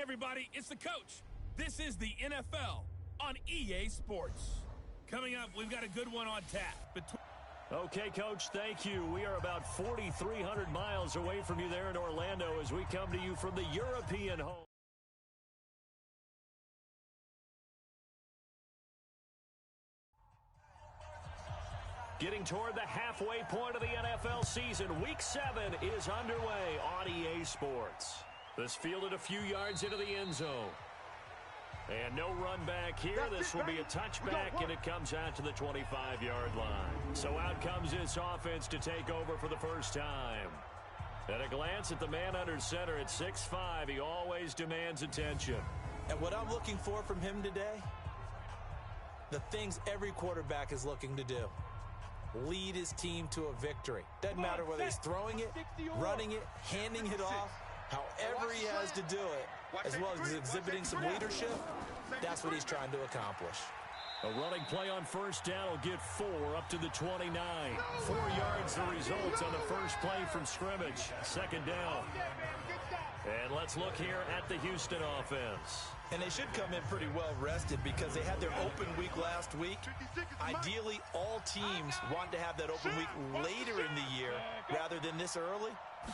everybody, it's the coach. This is the NFL on EA Sports. Coming up, we've got a good one on tap. Okay, Coach, thank you. We are about 4,300 miles away from you there in Orlando as we come to you from the European home. Getting toward the halfway point of the NFL season, Week 7 is underway on EA Sports. This fielded a few yards into the end zone. And no run back here. This will be a touchback, and it comes out to the 25-yard line. So out comes this offense to take over for the first time. At a glance at the man under center at 6'5", he always demands attention. And what I'm looking for from him today, the things every quarterback is looking to do. Lead his team to a victory. Doesn't matter whether he's throwing it, running it, handing it off, however he has to do it, as well as exhibiting some leadership, that's what he's trying to accomplish. A running play on first down will get 4 up to the 29. 4 yards the result on the first play from scrimmage. Second down. And let's look here at the Houston offense. And they should come in pretty well rested because they had their open week last week. Ideally, all teams want to have that open week later in the year rather than this early.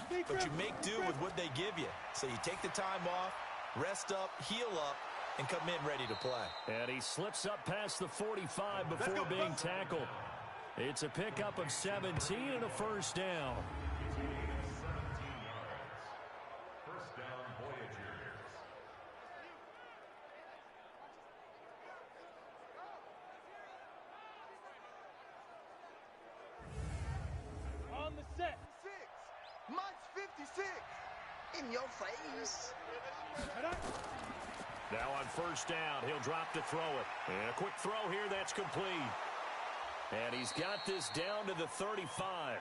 But you make do with what they give you. So you take the time off, rest up, heal up, and come in ready to play. And he slips up past the 45 before being tackled. It's a pickup of 17 and a first down. First down, Voyagers. On the set. Mike's 56. In your face. Now on first down, he'll drop to throw it. And a quick throw here, that's complete. And he's got this down to the 35.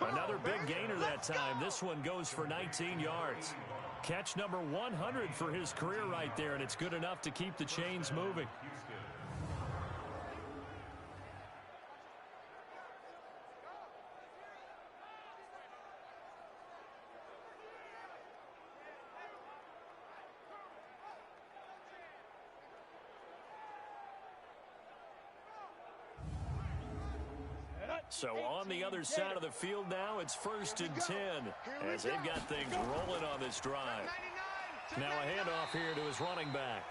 Another big gainer that time. This one goes for 19 yards. Catch number 100 for his career right there, and it's good enough to keep the chains moving. So on the other side of the field now, it's 1st and 10 as they've got things rolling on this drive. Now a handoff here to his running back.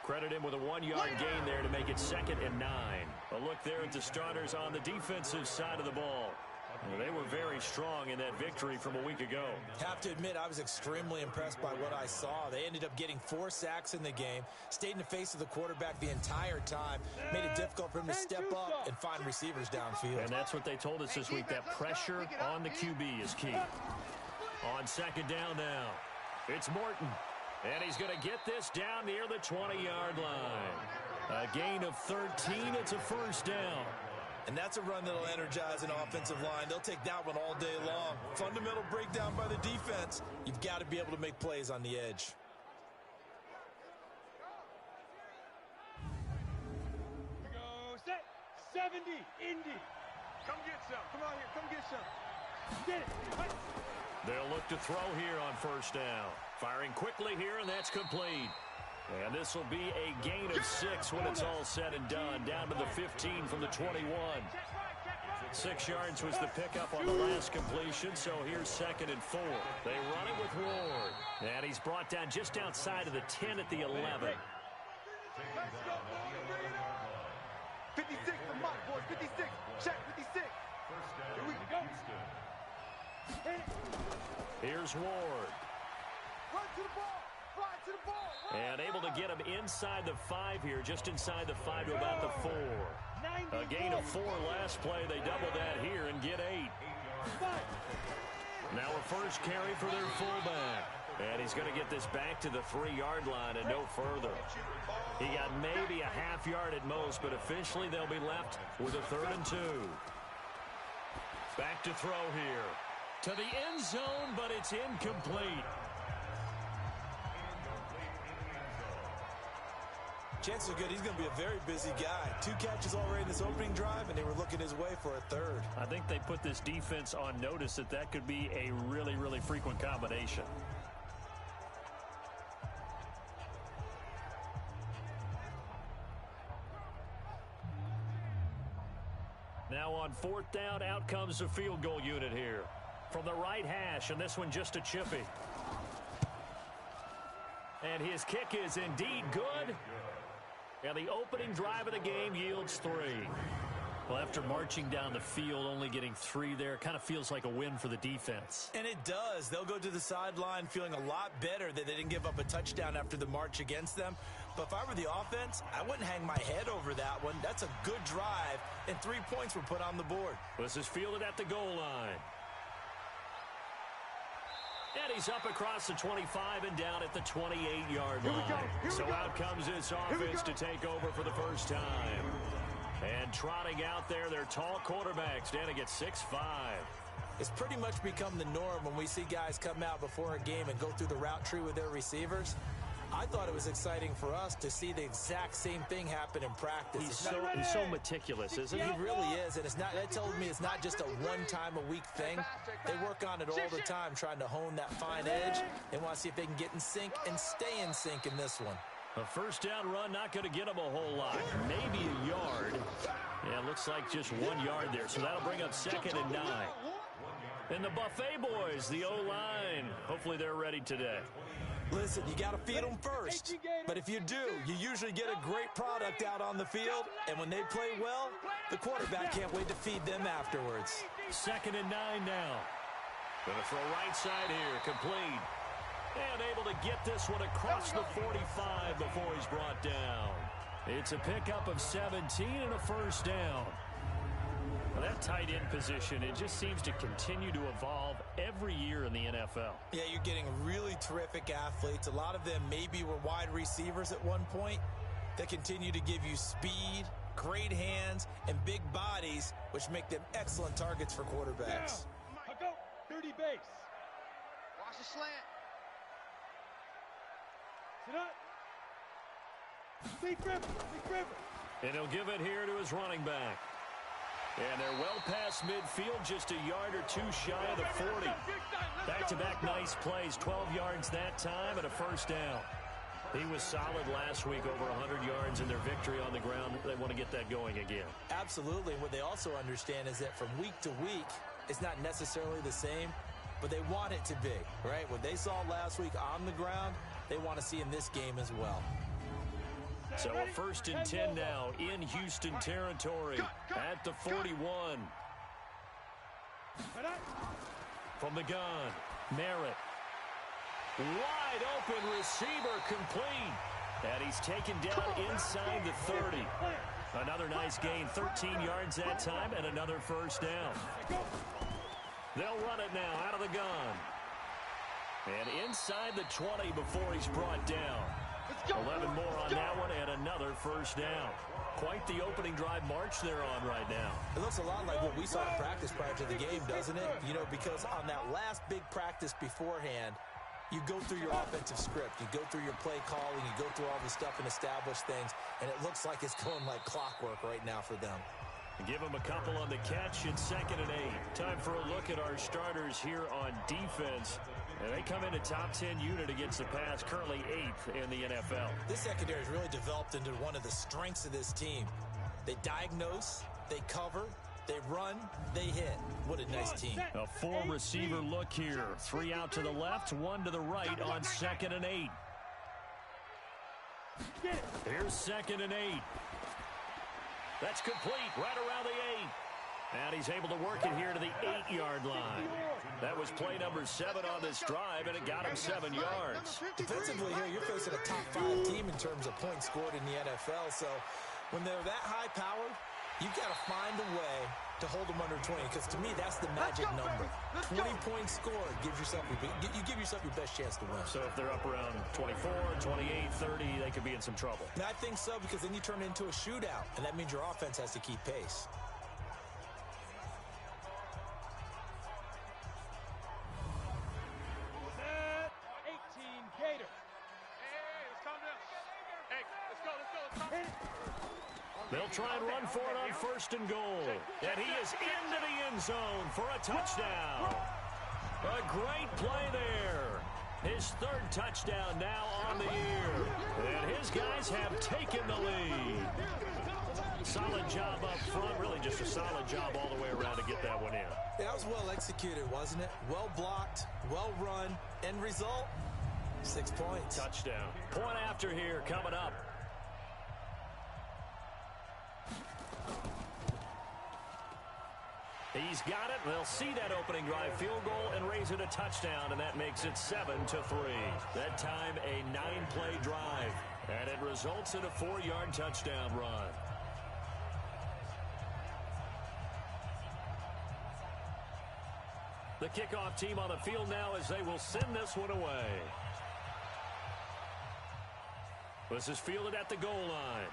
Credit him with a 1-yard gain there to make it 2nd and 9. A look there at the starters on the defensive side of the ball. Well, they were very strong in that victory from a week ago. Have to admit, I was extremely impressed by what I saw. They ended up getting 4 sacks in the game, stayed in the face of the quarterback the entire time, made it difficult for him to step up and find receivers downfield. And that's what they told us this week, that pressure on the QB is key. On 2nd down now, it's Morton. And he's going to get this down near the 20-yard line. A gain of 13, it's a first down. And that's a run that'll energize an offensive line. They'll take that one all day long. Fundamental breakdown by the defense. You've got to be able to make plays on the edge. We go set. 70. Indy. Come get some. Come out here. Come get some. Get it. They'll look to throw here on first down. Firing quickly here, and that's complete. And this will be a gain of 6 when it's all said and done. Down to the 15 from the 21. 6 yards was the pickup on the last completion, so here's 2nd and 4. They run it with Ward. And he's brought down just outside of the 10 at the 11. 56 for Mike, boys. 56. Check 56. Here we go. Here's Ward. Run to the ball. Fly to the ball. And able to get him inside the 5 here, just inside the 5 to about the 4. A gain of 4 last play. They double that here and get 8. Now a first carry for their fullback. And he's going to get this back to the 3-yard line and no further. He got maybe a half yard at most, but officially they'll be left with a 3rd and 2. Back to throw here. To the end zone, but it's incomplete. Chances are good he's going to be a very busy guy. 2 catches already in this opening drive, and they were looking his way for a 3rd. I think they put this defense on notice that could be a really, really frequent combination. on fourth down, out comes the field goal unit here. From the right hash, and this one just a chippy. And his kick is indeed good. And the opening drive of the game yields 3. Well, after marching down the field, only getting 3 there, kind of feels like a win for the defense. And it does. They'll go to the sideline feeling a lot better that they didn't give up a touchdown after the march against them. But if I were the offense, I wouldn't hang my head over that one. That's a good drive, and 3 points were put on the board. This is fielded at the goal line. And he's up across the 25 and down at the 28-yard line. So out comes this offense to take over for the first time. And trotting out there, their tall quarterback standing at 6'5". It's pretty much become the norm when we see guys come out before a game and go through the route tree with their receivers. I thought it was exciting for us to see the exact same thing happen in practice. He's so meticulous, isn't he? He really is, and that tells me it's not just a one-time-a-week thing. They work on it all the time, trying to hone that fine edge. They want to see if they can get in sync and stay in sync in this one. A first down run, not going to get him a whole lot. Maybe a yard. Yeah, looks like just 1 yard there, so that'll bring up 2nd and 9. And the Buffet boys, the O-line, hopefully they're ready today. Listen, you got to feed them first. But if you do, you usually get a great product out on the field. And when they play well, the quarterback can't wait to feed them afterwards. 2nd and 9 now. Going to throw right side here, complete. And able to get this one across the 45 before he's brought down. It's a pickup of 17 and a first down. Well, that tight end position, it just seems to continue to evolve every year in the NFL. Yeah, you're getting really terrific athletes. A lot of them maybe were wide receivers at one point. They continue to give you speed, great hands, and big bodies, which make them excellent targets for quarterbacks. Now, go, 30 base. Watch the slant. Sit up. Big river, big river. And he'll give it here to his running back. And they're well past midfield, just a yard or two shy of the 40. Back-to-back nice plays, 12 yards that time and a first down. He was solid last week, over 100 yards in their victory on the ground. They want to get that going again. Absolutely. What they also understand is that from week to week, it's not necessarily the same, but they want it to be, right? What they saw last week on the ground, they want to see in this game as well. So a 1st and 10 now in Houston territory at the 41. From the gun, Merritt. Wide open receiver complete. And he's taken down inside the 30. Another nice gain, 13 yards that time, and another first down. They'll run it now out of the gun. And inside the 20 before he's brought down. 11 more on that one and another first down. Quite the opening drive march they're on right now. It looks a lot like what we saw in practice prior to the game, doesn't it? You know, because on that last big practice beforehand, you go through your offensive script. You go through your play calling. You go through all the stuff and establish things. And it looks like it's going like clockwork right now for them. Give them a couple on the catch. It's 2nd and 8. Time for a look at our starters here on defense. And they come in a top 10 unit against the pass, currently 8th in the NFL. This secondary has really developed into one of the strengths of this team. They diagnose, they cover, they run, they hit. What a nice team. A 4-receiver look here. 3 out to the left, 1 to the right on 2nd and 8. Here's 2nd and 8. That's complete right around the 8. And he's able to work it here to the 8-yard line. That was play number 7 on this drive, and it got him 7 yards. Defensively here, you're facing a top 5 team in terms of points scored in the NFL. So when they're that high-powered, you've got to find a way to hold them under 20. Because to me, that's the magic number. 20 points scored gives yourself you give yourself your best chance to win. So if they're up around 24, 28, 30, they could be in some trouble. And I think so, because then you turn it into a shootout, and that means your offense has to keep pace. They'll try and run for it on 1st and goal. And he is into the end zone for a touchdown. A great play there. His 3rd touchdown now on the year. And his guys have taken the lead. Solid job up front, really just a solid job all the way around to get that one in. That was well executed, wasn't it? Well blocked, well run. End result, 6 points. Touchdown. Point after here coming up. He's got it. They'll see that opening drive field goal and raise it a touchdown, and that makes it 7-3. That time a 9-play drive, and it results in a 4-yard touchdown run. The kickoff team on the field now as they will send this one away. This is fielded at the goal line.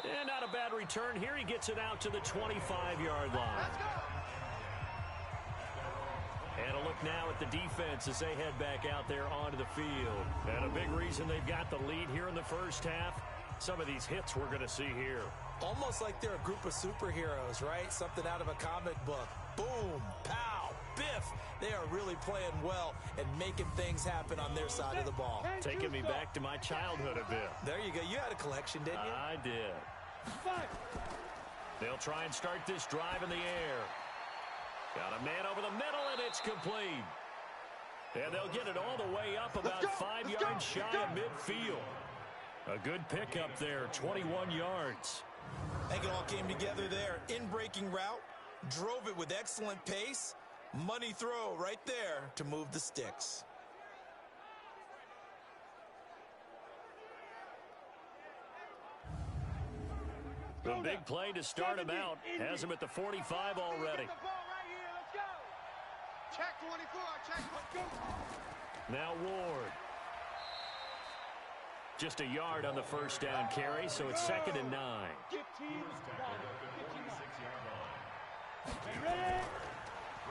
And not a bad return here. He gets it out to the 25-yard line. And a look now at the defense as they head back out there onto the field. And a big reason they've got the lead here in the first half, some of these hits we're going to see here. Almost like they're a group of superheroes, right? Something out of a comic book. Boom, pow, biff. They are really playing well and making things happen on their side of the ball. Taking me back to my childhood a bit. There you go. You had a collection, didn't you? I did. They'll try and start this drive in the air. Got a man over the middle, and it's complete. And they'll get it all the way up about 5 yards shy of midfield. A good pickup there, 21 yards. I think it all came together there. In-breaking route, drove it with excellent pace. Money throw right there to move the sticks. The big play to start him out. Has him at the 45 already. Check 24, check. Now Ward. Just a yard on the first down carry, so it's 2nd and 9.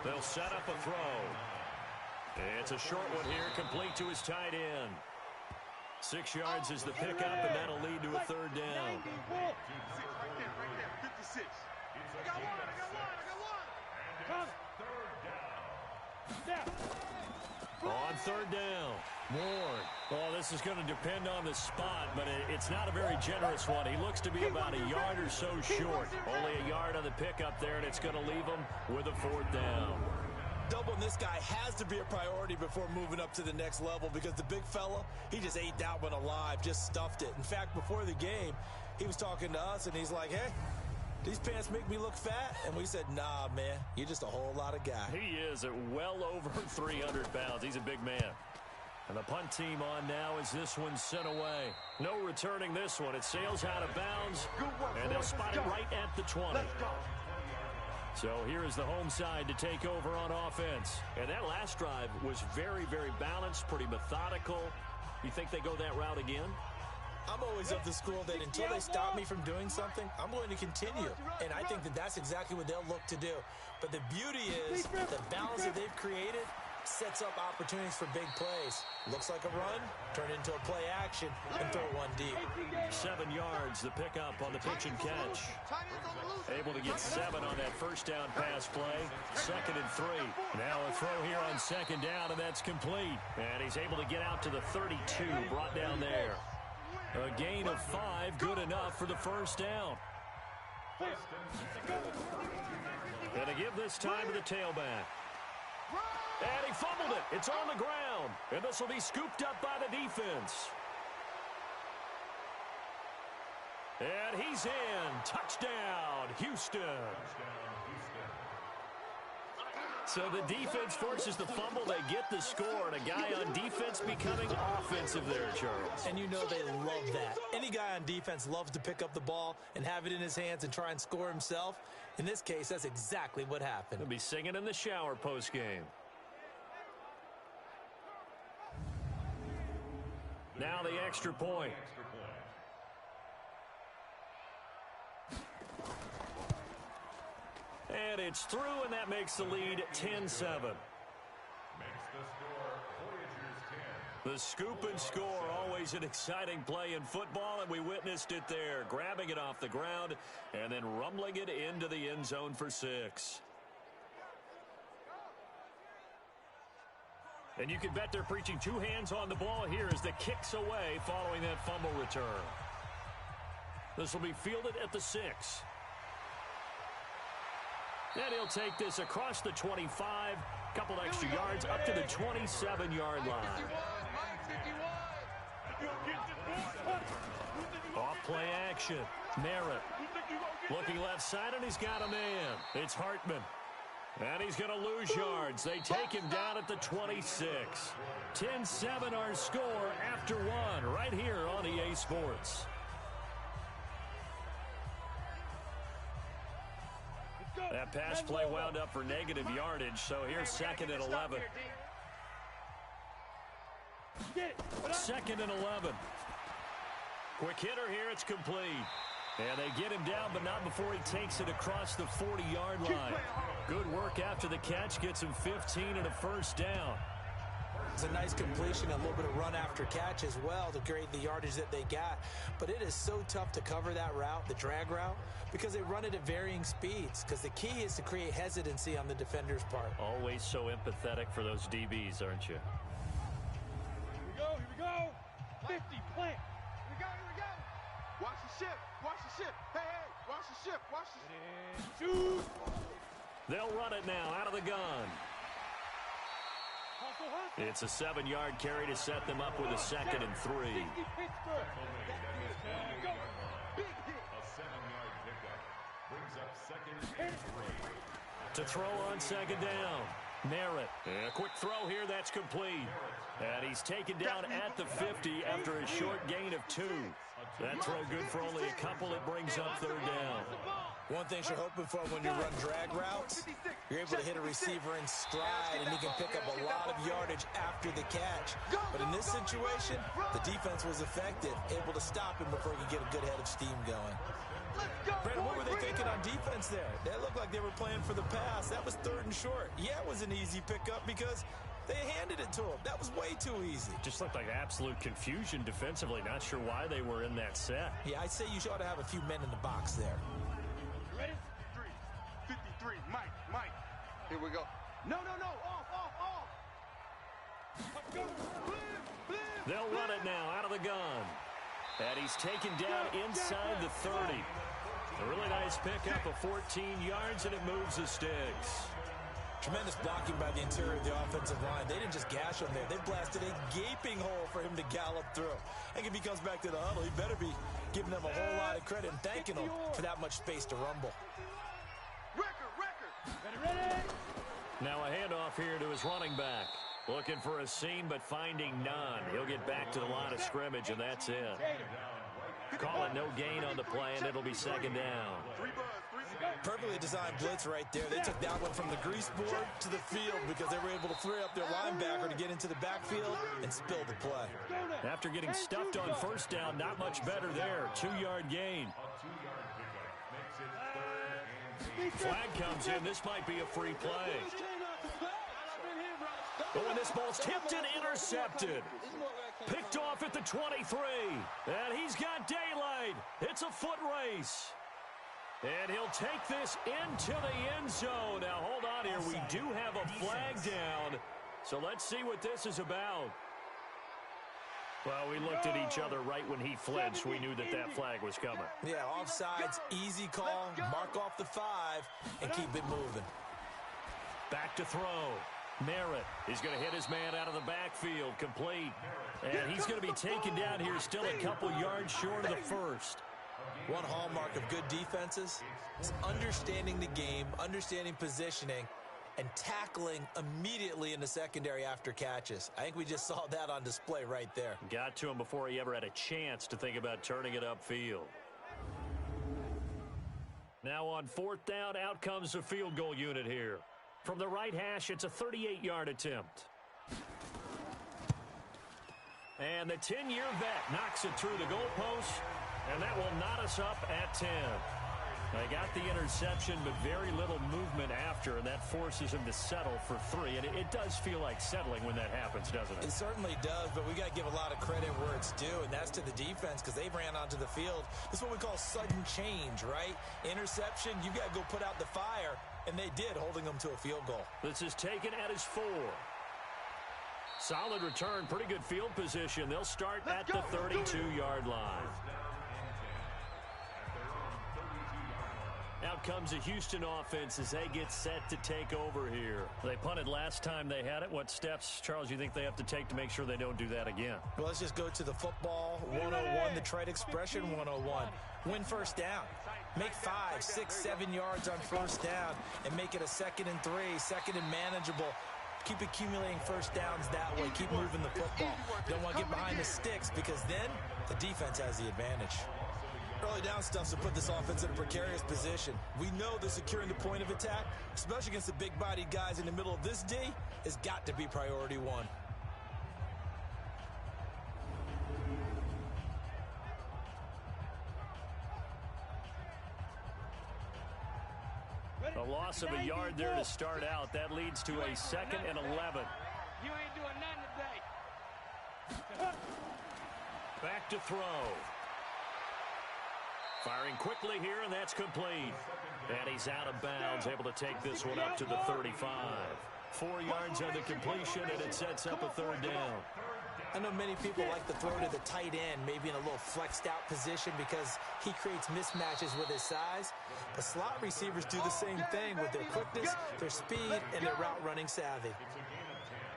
They'll set up a throw. It's a short one here, complete to his tight end. 6 yards is the pickup, and that'll lead to a 3rd down. 56. I got one. On 3rd down, Ward. Oh, this is going to depend on the spot, but it's not a very generous one. He looks to be about a yard or so short. Only a yard on the pickup there, and it's going to leave him with a 4th down. Doubling this guy has to be a priority before moving up to the next level because the big fella, he just ate that one alive, just stuffed it. In fact, before the game, he was talking to us, and he's like, hey, these pants make me look fat? And we said, nah, man, you're just a whole lot of guy. He is at well over 300 pounds. He's a big man. And the punt team on now as this one's sent away. No returning this one. It sails out of bounds, and they'll spot it right at the 20. So here is the home side to take over on offense. And that last drive was very, very balanced, pretty methodical. You think they go that route again? I'm always of the school that until they stop me from doing something, I'm going to continue. And I think that that's exactly what they'll look to do. But the beauty is the balance that they've created sets up opportunities for big plays. Looks like a run, turn into a play action, and throw one deep. 7 yards, the pickup on the pitch and catch. Able to get 7 on that first down pass play. 2nd and 3. Now a throw here on 2nd down, and that's complete. And he's able to get out to the 32, brought down there. A gain of 5, good enough for the first down. And to give this time to the tailback. And he fumbled it. It's on the ground. And this will be scooped up by the defense. And he's in. Touchdown, Houston. So the defense forces the fumble. They get the score. And a guy on defense becoming offensive there, Charles. And you know they love that. Any guy on defense loves to pick up the ball and have it in his hands and try and score himself. In this case, that's exactly what happened. He'll be singing in the shower post-game. Now the extra point. And it's through, and that makes the lead 10-7. The scoop and score, always an exciting play in football, and we witnessed it there, grabbing it off the ground and then rumbling it into the end zone for 6. And you can bet they're preaching 2 hands on the ball here as the kick's away following that fumble return. This will be fielded at the 6. And he'll take this across the 25, couple extra yards up to the 27-yard line. Off play action. Merritt looking left side, and he's got a man. It's Hartman. And he's going to lose yards. They take him down at the 26. 10-7 our score after one right here on EA Sports. That pass play wound up for negative yardage, so here's 2nd and 11. 2nd and 11. Quick hitter here, it's complete. And they get him down, but not before he takes it across the 40-yard line. Good work after the catch, gets him 15 and a first down. It's a nice completion, a little bit of run after catch as well to create the yardage that they got. But it is so tough to cover that route, the drag route, because they run it at varying speeds. Because the key is to create hesitancy on the defender's part. Always so empathetic for those DBs, aren't you? Here we go. 50, plant. Here we go. Watch the ship. Hey, watch the ship. Shoot. They'll run it now out of the gun. It's a 7-yard carry to set them up with a 2nd and 3. A 7-yard pickup brings up 2nd and 3. To throw on 2nd down. Merritt. A quick throw here, that's complete. And he's taken down at the 50 after a short gain of 2. That throw good for only a couple. It brings up 3rd down. One thing you're hoping for when you run drag routes, you're able to hit a receiver in stride, and he can pick up a lot of yardage after the catch. But in this situation, the defense was effective, able to stop him before he could get a good head of steam going. Brandon, what were they thinking on defense there? That looked like they were playing for the pass. That was 3rd and short. Yeah, it was an easy pickup because they handed it to him. That was way too easy. Just looked like absolute confusion defensively. Not sure why they were in that set. Yeah, I'd say you ought to have a few men in the box there. Ready? 53, Mike. Here we go. No, off. They'll run it now out of the gun. And he's taken down inside the 30. A really nice pickup of 14 yards, and it moves the sticks. Tremendous blocking by the interior of the offensive line. They didn't just gash him there. They blasted a gaping hole for him to gallop through. I think if he comes back to the huddle, he better be giving them a whole lot of credit and thanking them for that much space to rumble. Ready. Now a handoff here to his running back. Looking for a seam, but finding none. He'll get back to the line of scrimmage, and that's it. Call it no gain on the play, and it'll be 2nd down. Perfectly designed blitz right there. They took that one from the grease board to the field because they were able to free up their linebacker to get into the backfield and spill the play. After getting stuffed on 1st down, not much better there. 2-yard gain. Flag comes in. This might be a free play. Oh, and this ball's tipped and intercepted. Picked off at the 23. And he's got daylight. It's a foot race. And he'll take this into the end zone. Now, hold on here. We do have a flag down. So let's see what this is about. Well, we looked at each other right when he flinched. We knew that flag was coming. Yeah, offsides, easy call, mark off the 5, and keep it moving. Back to throw. Merritt is going to hit his man out of the backfield, complete. And he's going to be taken down here still a couple yards short of the 1st. One hallmark of good defenses is understanding the game, understanding positioning, and tackling immediately in the secondary after catches. I think we just saw that on display right there. Got to him before he ever had a chance to think about turning it upfield. Now on 4th down, out comes the field goal unit here. From the right hash, it's a 38-yard attempt. And the 10-year vet knocks it through the goalpost, and that will knot us up at 10. They got the interception, but very little movement after, and that forces him to settle for 3. And it does feel like settling when that happens, doesn't it? It certainly does, but we got to give a lot of credit where it's due, and that's to the defense because they ran onto the field. This is what we call sudden change, right? Interception, you got to go put out the fire, and they did, holding them to a field goal. This is taken at his 4. Solid return, pretty good field position. They'll start at the 32-yard line. Out comes the Houston offense as they get set to take over here. They punted last time they had it. What steps, Charles, you think they have to take to make sure they don't do that again? Well, let's just go to the football 101, the trade expression 101. Win first down. Make 5, 6, 7 yards on first down and make it a 2nd and 3, 2nd and manageable. Keep accumulating first downs that way. Keep moving the football. You don't want to get behind the sticks because then the defense has the advantage. Early down stuff to put this offense in a precarious position. We know that securing the point of attack, especially against the big-bodied guys in the middle of this D, has got to be priority one. A loss of a yard there to start out. That leads to a 2nd and 11. You ain't doing nothing today. Back to throw. Firing quickly here, and that's complete. And he's out of bounds, able to take this one up to the 35. 4 yards on the completion, and it sets up a 3rd down. I know many people like to throw to the tight end, maybe in a little flexed out position because he creates mismatches with his size. But slot receivers do the same thing with their quickness, their speed, and their route running savvy.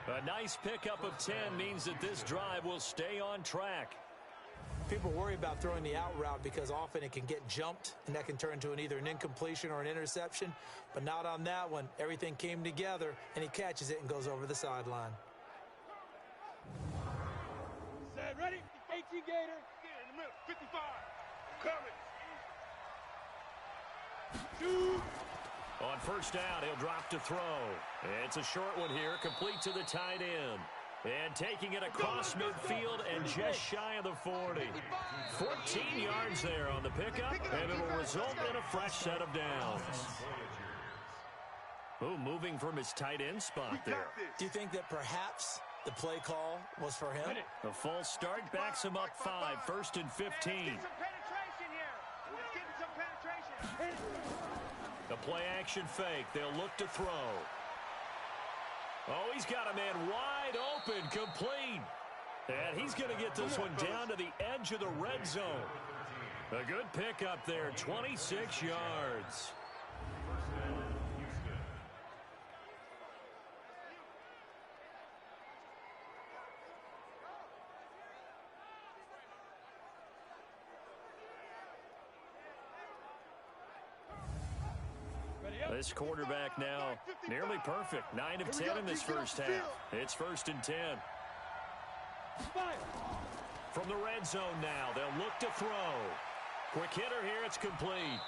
A nice pickup of 10 means that this drive will stay on track. People worry about throwing the out route because often it can get jumped, and that can turn into either an incompletion or an interception. But not on that one. Everything came together, and he catches it and goes over the sideline. Set, ready? 18 Gator. Get in the middle. 55. Coming. Shoot. On first down, he'll drop to throw. It's a short one here, complete to the tight end. And taking it across midfield and just shy of the 40. 14 yards there on the pickup, and it'll result in a fresh set of downs. Oh, moving from his tight end spot there. Do you think that perhaps the play call was for him? The false start backs him up 5, 1st and 15. Let's get some penetration here. Let's get some penetration. The play action fake. They'll look to throw. Oh, he's got a man wide open, complete. And he's going to get this one down to the edge of the red zone. A good pickup there, 26 yards. This quarterback now nearly perfect. 9 of 10 in this first half. It's 1st and 10. From the red zone now, they'll look to throw. Quick hitter here, it's complete.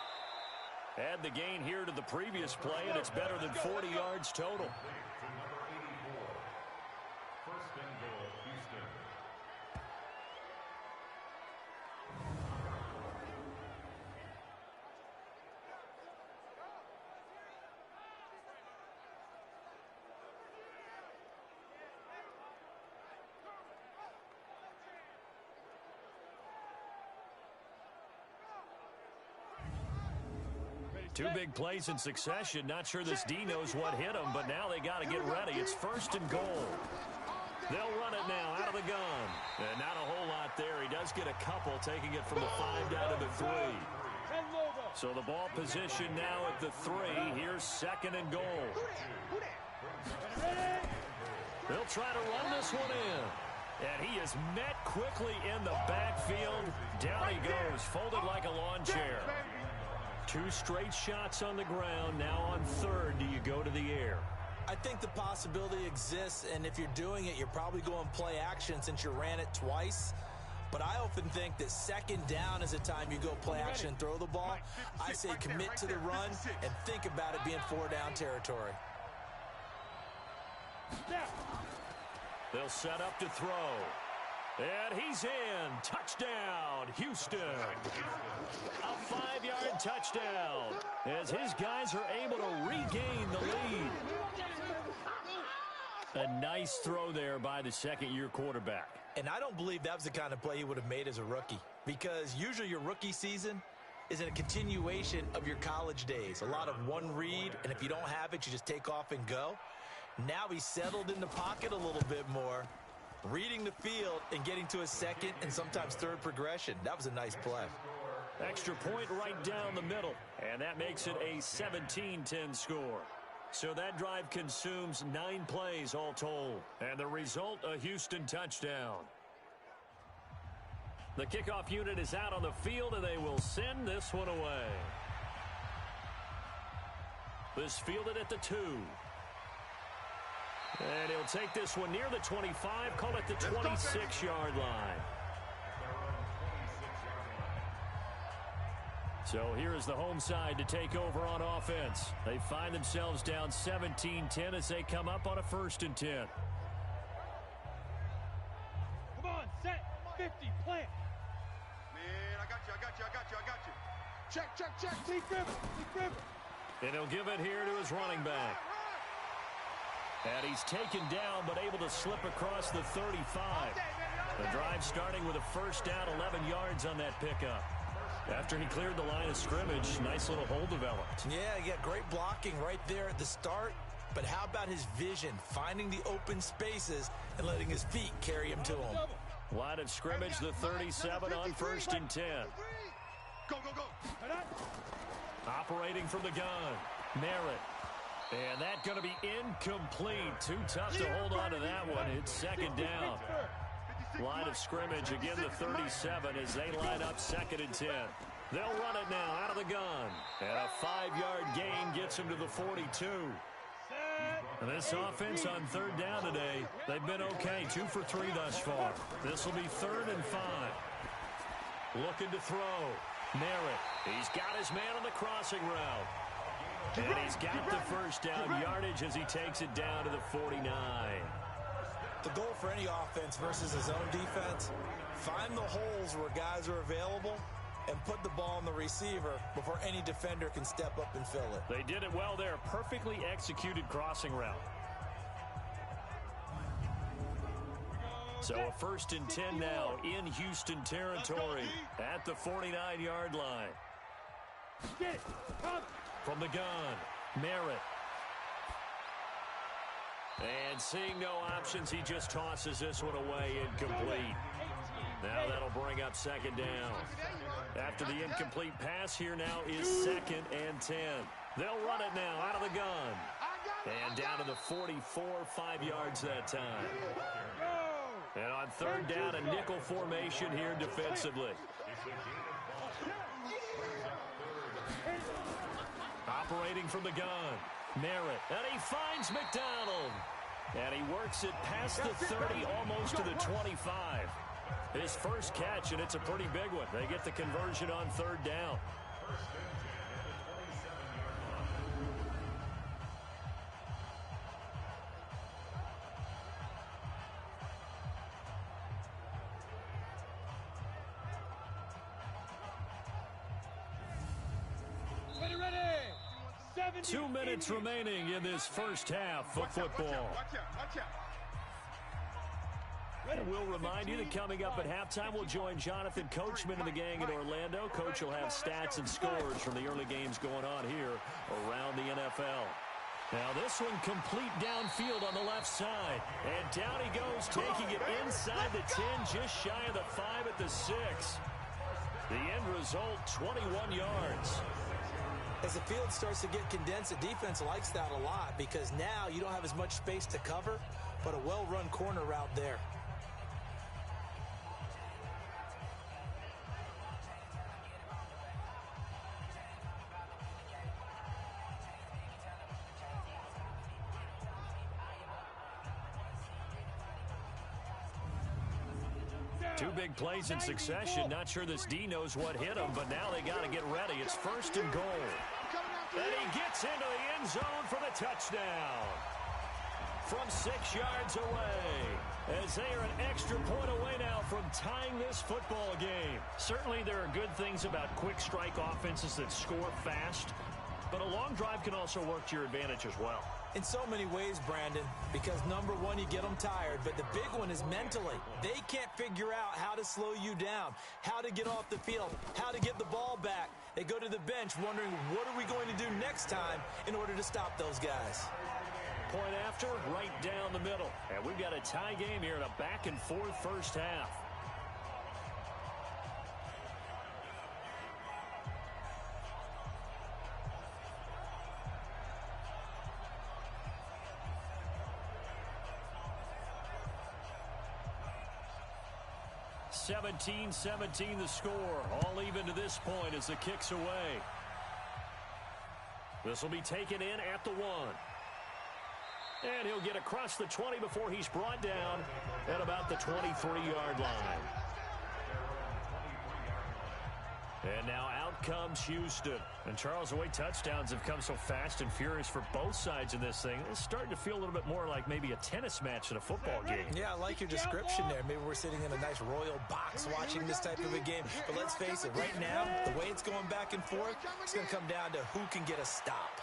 Add the gain here to the previous play, and it's better than 40 yards total. Two big plays in succession. Not sure this D knows what hit him, but now they got to get ready. It's 1st and goal. They'll run it now out of the gun. And not a whole lot there. He does get a couple, taking it from the 5 down to the 3. So the ball position now at the 3. Here's 2nd and goal. They'll try to run this one in. And he is met quickly in the backfield. Down he goes, folded like a lawn chair. 2 straight shots on the ground. Now on 3rd, do you go to the air? I think the possibility exists, and if you're doing it, you're probably going play action since you ran it twice. But I often think that 2nd down is a time you go play action and throw the ball. I say commit to the run and think about it being 4 down territory. They'll set up to throw. And he's in. Touchdown, Houston. A 5-yard touchdown as his guys are able to regain the lead. A nice throw there by the 2nd-year quarterback. And I don't believe that was the kind of play he would have made as a rookie, because usually your rookie season is in a continuation of your college days. A lot of one read, and if you don't have it, you just take off and go. Now he's settled in the pocket a little bit more, reading the field and getting to a 2nd and sometimes 3rd progression. That was a nice play. Extra point right down the middle, and that makes it a 17-10 score. So that drive consumes 9 plays all told, and the result, a Houston touchdown. The kickoff unit is out on the field, and they will send this one away. This fielded at the 2. And he'll take this one near the 25, call it the 26-yard line. So here is the home side to take over on offense. They find themselves down 17-10 as they come up on a 1st and 10. Come on, set, 50, plant. Man, I got you. Check. Take river. And he'll give it here to his running back. And he's taken down, but able to slip across the 35. The drive starting with a 1st down, 11 yards on that pickup. After he cleared the line of scrimmage, nice little hole developed. Yeah, great blocking right there at the start. But how about his vision, finding the open spaces and letting his feet carry him to him? Line of scrimmage, the 37 on 1st and 10. Go. Operating from the gun, Merritt. And that going to be incomplete. Too tough to hold on to that one. It's 2nd down. Line of scrimmage, again the 37 as they line up 2nd and 10. They'll run it now out of the gun. And a 5-yard gain gets him to the 42. And this offense on 3rd down today, they've been okay. 2 for 3 thus far. This will be 3rd and 5. Looking to throw. Merritt. He's got his man on the crossing route. And he's got the 1st down yardage as he takes it down to the 49. The goal for any offense versus his own defense, find the holes where guys are available and put the ball on the receiver before any defender can step up and fill it. They did it well there. Perfectly executed crossing route. So a 1st and 10 now in Houston territory at the 49-yard line. From the gun, Merritt. And seeing no options, he just tosses this one away incomplete. Now that'll bring up 2nd down. After the incomplete pass, here now is 2nd and 10. They'll run it now out of the gun. And down to the 44, 5 yards that time. And on 3rd down, a nickel formation here defensively. Operating from the gun, Merritt. And he finds McDonald. And he works it past the 30, almost to the 25. His first catch, and it's a pretty big one. They get the conversion on 3rd down. Ready. 2 minutes remaining in this first half of football. Watch out. And we'll remind you that coming up at halftime, we'll join Jonathan Coachman and the gang in Orlando. Coach will have stats and scores from the early games going on here around the NFL. Now this one complete downfield on the left side. And down he goes, taking it inside the 10, just shy of the 5 at the 6. The end result, 21 yards. As the field starts to get condensed, the defense likes that a lot because now you don't have as much space to cover, but a well-run corner route there. Two big plays in succession. Not sure this D knows what hit him, but now they got to get ready. It's 1st and goal. And he gets into the end zone for the touchdown. From 6 yards away, as they are an extra point away now from tying this football game. Certainly there are good things about quick strike offenses that score fast, but a long drive can also work to your advantage as well. In so many ways, Brandon, because number one, you get them tired, but the big one is mentally. They can't figure out how to slow you down, how to get off the field, how to get the ball back. They go to the bench wondering, what are we going to do next time in order to stop those guys? Point after, right down the middle. And we've got a tie game here in a back-and-forth first half. 17-17 the score. All even to this point as the kick's away. This will be taken in at the 1. And he'll get across the 20 before he's brought down at about the 23-yard line. And now out comes Houston. And Charles, the way touchdowns have come so fast and furious for both sides in this thing, it's starting to feel a little bit more like maybe a tennis match in a football game. Yeah, I like your description there. Maybe we're sitting in a nice royal box watching this type of a game. But let's face it, right now, the way it's going back and forth, it's going to come down to who can get a stop.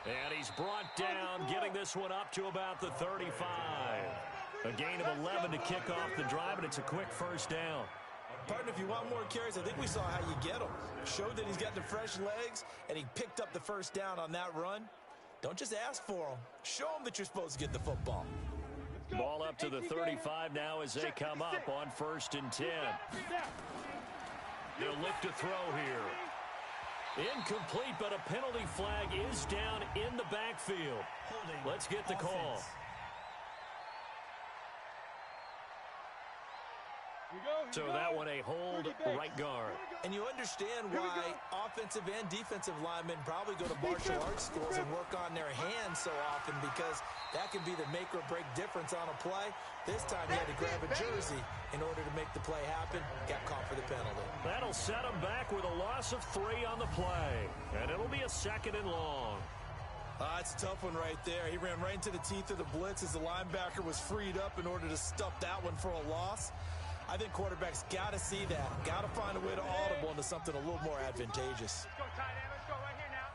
And he's brought down, getting this one up to about the 35. A gain of 11 to kick off the drive, and it's a quick first down. Partner, if you want more carries, I think we saw how you get him. Showed that he's got the fresh legs, and he picked up the first down on that run. Don't just ask for him. Show him that you're supposed to get the football. Ball up to the 35 now as they come up on 1st and 10. They'll look to throw here. Incomplete, but a penalty flag is down in the backfield. Let's get the call. So that one a hold right guard. And you understand why offensive and defensive linemen probably go to martial arts schools and work on their hands so often, because that can be the make or break difference on a play. This time he had to grab a jersey in order to make the play happen. Got caught for the penalty. That'll set him back with a loss of 3 on the play. And it'll be a 2nd and long. That's a tough one right there. He ran right into the teeth of the blitz as the linebacker was freed up in order to stuff that one for a loss. I think quarterbacks got to see that. Got to find a way to audible into something a little more advantageous. Let's go, tight end. Let's go right here now.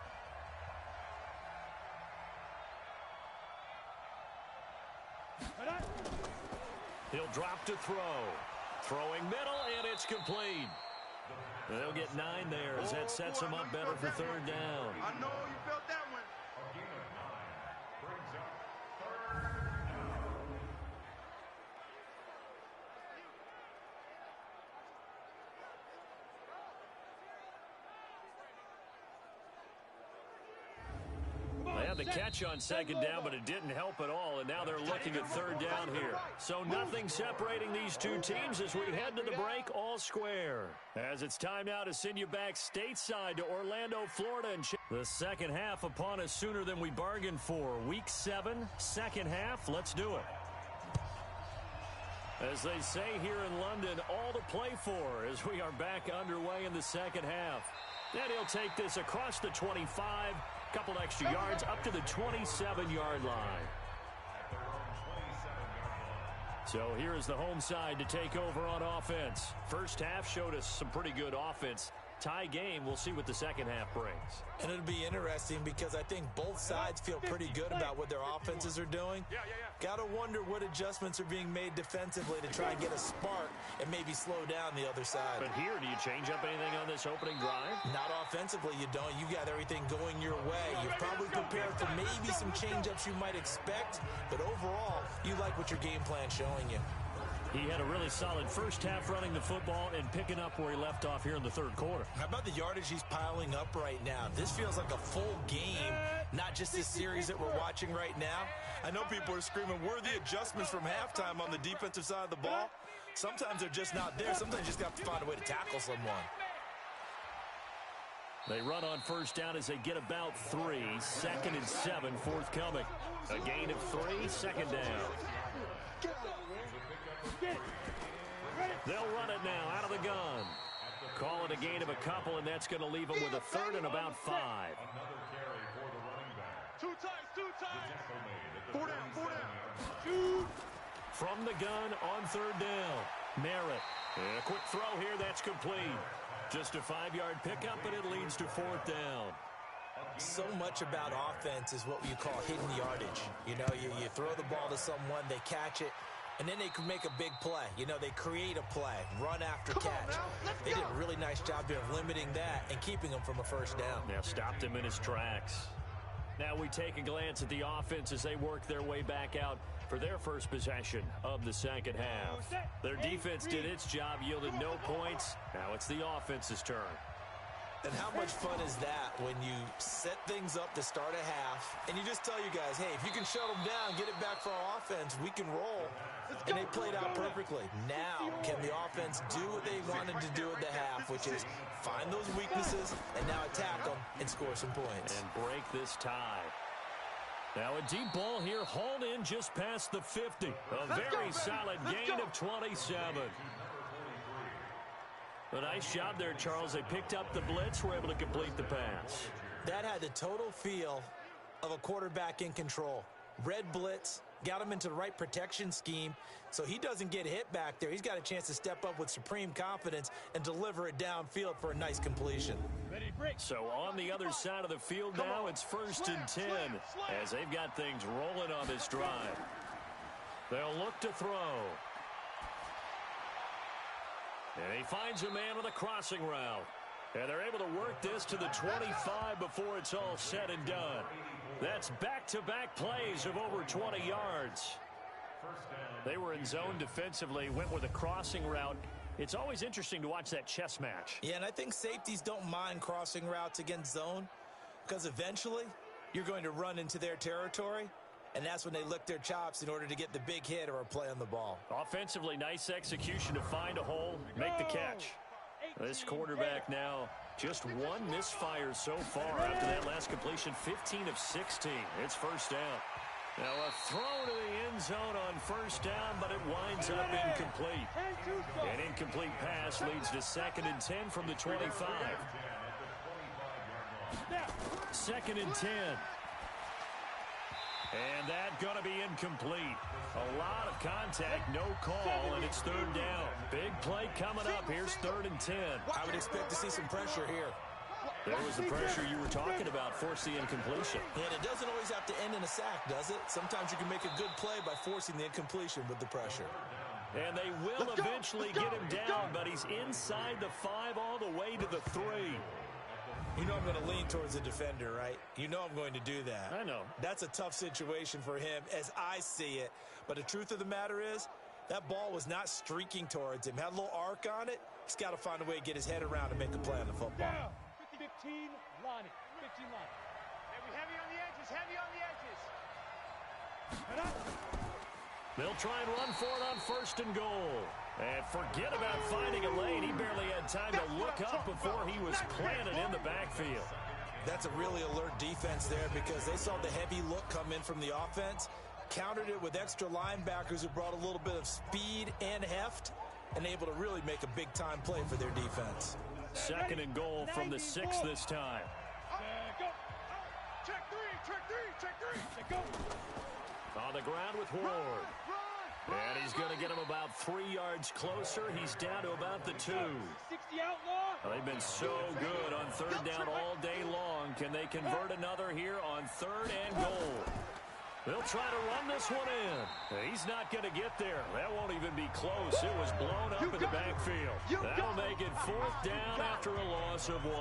He'll drop to throw. Throwing middle, and it's complete. They'll get 9 there as that sets him up better for 3rd down. I know you felt that one. A gain of 9 brings up 3rd down. They had the catch on 2nd down, but it didn't help at all, and now they're looking at 3rd down here. So nothing separating these two teams as we head to the break, all square. As it's time now to send you back stateside to Orlando, Florida. And the second half upon us sooner than we bargained for. Week 7, second half. Let's do it. As they say here in London, all to play for as we are back underway in the second half. Then he'll take this across the 25. Couple extra yards up to the 27-yard line. So here is the home side to take over on offense. First half showed us some pretty good offense. Tie game. We'll see what the second half brings. And it'll be interesting because I think both sides feel pretty good about what their offenses are doing. Got to wonder what adjustments are being made defensively to try and get a spark and maybe slow down the other side. But here, do you change up anything on this opening drive? Not offensively, you don't. You got everything going your way. You've probably prepared for maybe some change-ups you might expect, but overall, you like what your game plan's showing you. He had a really solid first half running the football and picking up where he left off here in the 3rd quarter. How about the yardage he's piling up right now? This feels like a full game, not just this series that we're watching right now. I know people are screaming, where are the adjustments from halftime on the defensive side of the ball? Sometimes they're just not there. Sometimes you just got to find a way to tackle someone. They run on 1st down as they get about 3. 2nd and 7 forthcoming. A gain of 3, 2nd down. They'll run it now out of the gun. Call it a gain of a couple, and that's going to leave them with a 3rd and about 5. Another carry for the running back. 2 times. 4 down, 4 down. Shoot. From the gun on 3rd down. Merritt. A quick throw here. That's complete. Just a 5-yard pickup, but it leads to 4th down. So much about offense is what you call hidden yardage. You know, you throw the ball to someone, they catch it, and then they can make a big play. You know, they create a play, run after catch. They did a really nice job here of limiting that and keeping him from a 1st down. Now stopped him in his tracks. Now we take a glance at the offense as they work their way back out for their first possession of the second half. Their defense did its job, yielded no points. Now it's the offense's turn. And how much fun is that when you set things up to start a half, and you just tell you guys, hey, if you can shut them down, get it back for our offense, we can roll. And they played out perfectly. Now, can the offense do what they wanted to do at the half, which is find those weaknesses and now attack them and score some points. And break this tie. Now a deep ball here, hauled in just past the 50. A very solid gain of 27. A nice job there, Charles. They picked up the blitz, were able to complete the pass. That had the total feel of a quarterback in control. Red blitz, got him into the right protection scheme, so he doesn't get hit back there. He's got a chance to step up with supreme confidence and deliver it downfield for a nice completion. So on the other side of the field now, it's 1st and 10 as they've got things rolling on this drive. They'll look to throw. And he finds a man with a crossing route. And they're able to work this to the 25 before it's all said and done. That's back-to-back plays of over 20 yards. They were in zone defensively, went with a crossing route. It's always interesting to watch that chess match. Yeah, and I think safeties don't mind crossing routes against zone because eventually you're going to run into their territory, and that's when they lick their chops in order to get the big hit or a play on the ball. Offensively, nice execution to find a hole, make the catch. This quarterback now just one misfire so far after that last completion, 15 of 16. It's 1st down. Now a throw to the end zone on 1st down, but it winds up incomplete. An incomplete pass leads to 2nd and 10 from the 25. 2nd and 10. And that's going to be incomplete. A lot of contact, no call, and it's 3rd down. Big play coming up. Here's 3rd and 10. I would expect to see some pressure here. There was the pressure you were talking about, force the incompletion. And it doesn't always have to end in a sack, does it? Sometimes you can make a good play by forcing the incompletion with the pressure. And they will eventually get him down, but he's inside the 5 all the way to the 3. You know I'm going to lean towards the defender, right? You know I'm going to do that. I know. That's a tough situation for him as I see it. But the truth of the matter is, that ball was not streaking towards him. Had a little arc on it. He's got to find a way to get his head around and make a play on the football. 15, Lonnie. 15, Lonnie. Heavy on the edges, heavy on the edges. They'll try and run for it on 1st and goal. And forget about finding a lane. He barely had time to look up before he was planted in the backfield. That's a really alert defense there because they saw the heavy look come in from the offense, countered it with extra linebackers who brought a little bit of speed and heft, and able to really make a big-time play for their defense. 2nd and goal from the 6 this time. Go. Check three. Go. On the ground with Ward. And he's going to get him about 3 yards closer. He's down to about the 2. 60 outlaw. They've been so good on 3rd down all day long. Can they convert another here on 3rd and goal? They'll try to run this one in. He's not going to get there. That won't even be close. It was blown up in the backfield. That'll make it 4th down after a loss of 1.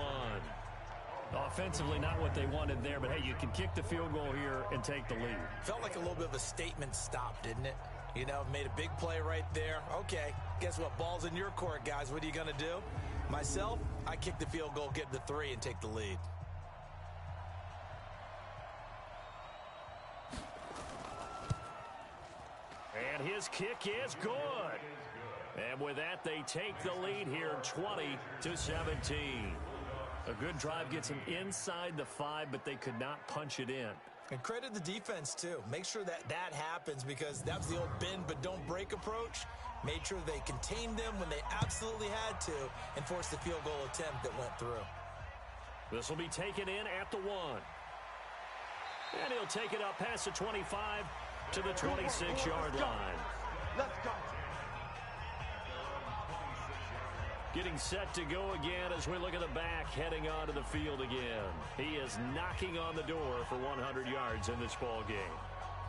Offensively, not what they wanted there, but hey, you can kick the field goal here and take the lead. Felt like a little bit of a statement stop, didn't it? You know, made a big play right there. Okay, guess what? Ball's in your court, guys. What are you going to do? Myself, I kick the field goal, get the 3, and take the lead. And his kick is good. And with that, they take the lead here, 20-17. A good drive gets him inside the 5, but they could not punch it in. And credit the defense, too. Make sure that happens because that was the old bend but don't break approach. Made sure they contained them when they absolutely had to and forced the field goal attempt that went through. This will be taken in at the 1. And he'll take it up past the 25 to the 26-yard line. Let's go. Getting set to go again as we look at the back, heading onto the field again. He is knocking on the door for 100 yards in this ball game.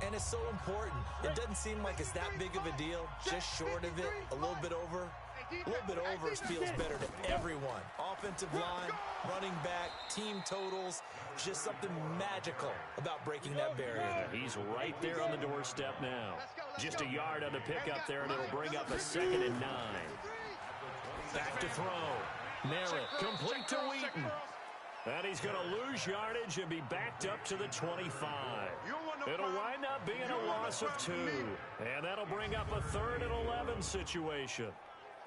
And it's so important. It doesn't seem like it's that big of a deal. Just short of it, a little bit over. A little bit over feels better to everyone. Offensive line, running back, team totals. Just something magical about breaking that barrier. He's right there on the doorstep now. Just a yard on the pickup there, and it'll bring up a 2nd and 9. Back to throw. Merritt, complete to Wheaton. And he's going to lose yardage and be backed up to the 25. It'll wind up being a loss of 2. And that'll bring up a 3rd and 11 situation.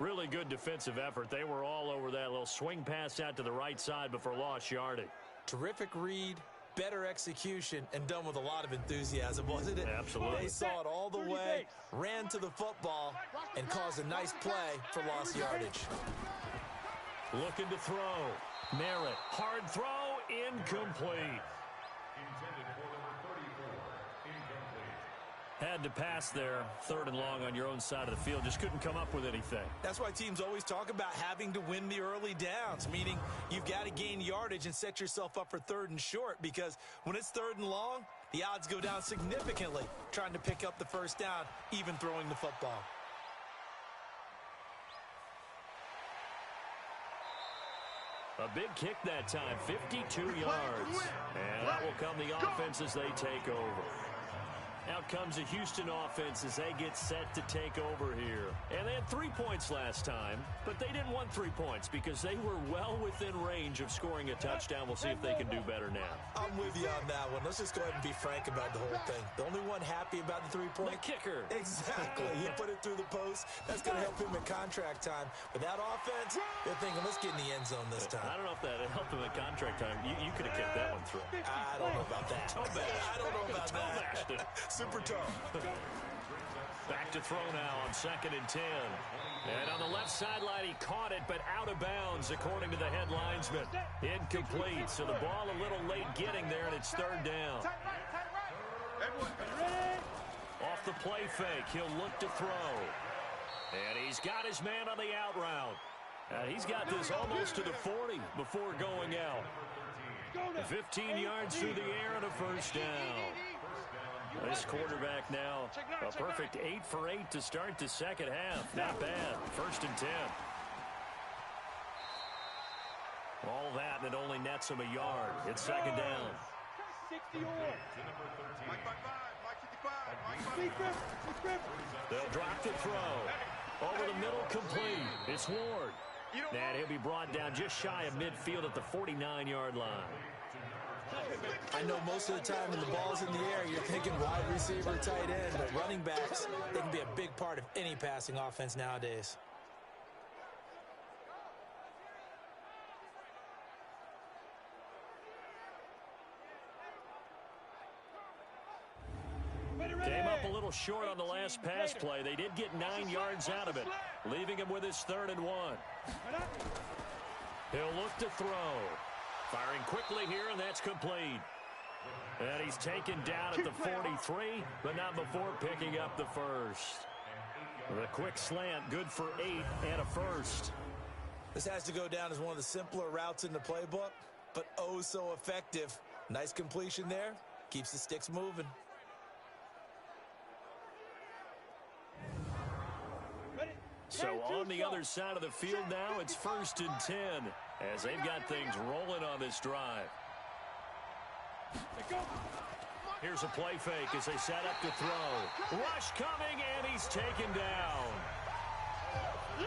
Really good defensive effort. They were all over that little swing pass out to the right side before lost yardage. Terrific read, better execution, and done with a lot of enthusiasm, wasn't it? Absolutely. They saw it all the way, ran to the football, and caused a nice play for lost yardage. Looking to throw. Merritt, hard throw, incomplete. Intended for number 34, incomplete. Had to pass there, 3rd and long on your own side of the field. Just couldn't come up with anything. That's why teams always talk about having to win the early downs, meaning you've got to gain yardage and set yourself up for 3rd and short, because when it's 3rd and long, the odds go down significantly trying to pick up the first down, even throwing the football. A big kick that time, 52 yards. And that will come the offense as they take over. Out comes the Houston offense as they get set to take over here. And they had 3 points last time, but they didn't want 3 points because they were well within range of scoring a touchdown. We'll see if they can do better now. I'm with you on that one. Let's just go ahead and be frank about the whole thing. The only one happy about the 3-point? The kicker. Exactly. He put it through the post. That's going to help him in contract time. But that offense, they're thinking, let's get in the end zone this time. I don't know if that helped him in contract time. You could have kicked that one through. I don't know about that. I don't know about that. Super tough. Back to throw now on 2nd and 10. And on the left sideline, he caught it, but out of bounds, according to the head linesman. Incomplete, so the ball a little late getting there, and it's 3rd down. Off the play fake, he'll look to throw. And he's got his man on the out route. He's got this almost to the 40 before going out. 15 yards through the air and a first down. This quarterback now, a perfect 8 for 8 to start the second half. Not bad. 1st and 10. All that, and it only nets him a yard. It's 2nd down. 60 They'll drop the throw. Over the middle, complete. It's Ward. And he'll be brought down just shy of midfield at the 49-yard line. I know most of the time when the ball's in the air, you're thinking wide receiver, tight end, but running backs, they can be a big part of any passing offense nowadays. Came up a little short on the last pass play. They did get 9 yards out of it, leaving him with his 3rd and 1. He'll look to throw. Firing quickly here, and that's complete. And he's taken down at the 43, but not before picking up the first. The quick slant, good for 8 and a first. This has to go down as one of the simpler routes in the playbook, but oh so effective. Nice completion there. Keeps the sticks moving. So on the other side of the field now, it's 1st and 10 as they've got things rolling on this drive. Here's a play fake as they set up to throw. Rush coming, and he's taken down.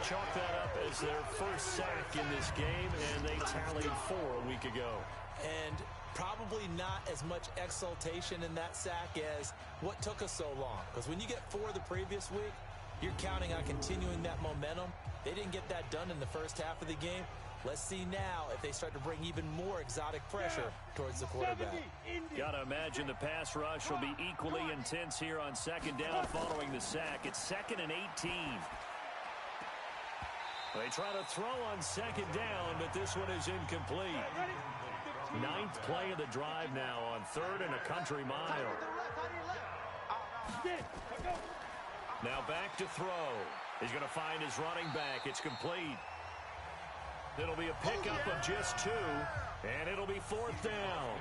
Chalk that up as their first sack in this game, and they tallied 4 a week ago. And probably not as much exultation in that sack as what took us so long. Because when you get 4 the previous week, you're counting on continuing that momentum. They didn't get that done in the first half of the game. Let's see now if they start to bring even more exotic pressure towards the quarterback. Got to imagine the pass rush will be equally intense here on 2nd down following the sack. It's 2nd and 18. They try to throw on 2nd down, but this one is incomplete. 9th play of the drive now on 3rd and a country mile. Now back to throw. He's going to find his running back. It's complete. It'll be a pickup of just 2, and it'll be 4th down.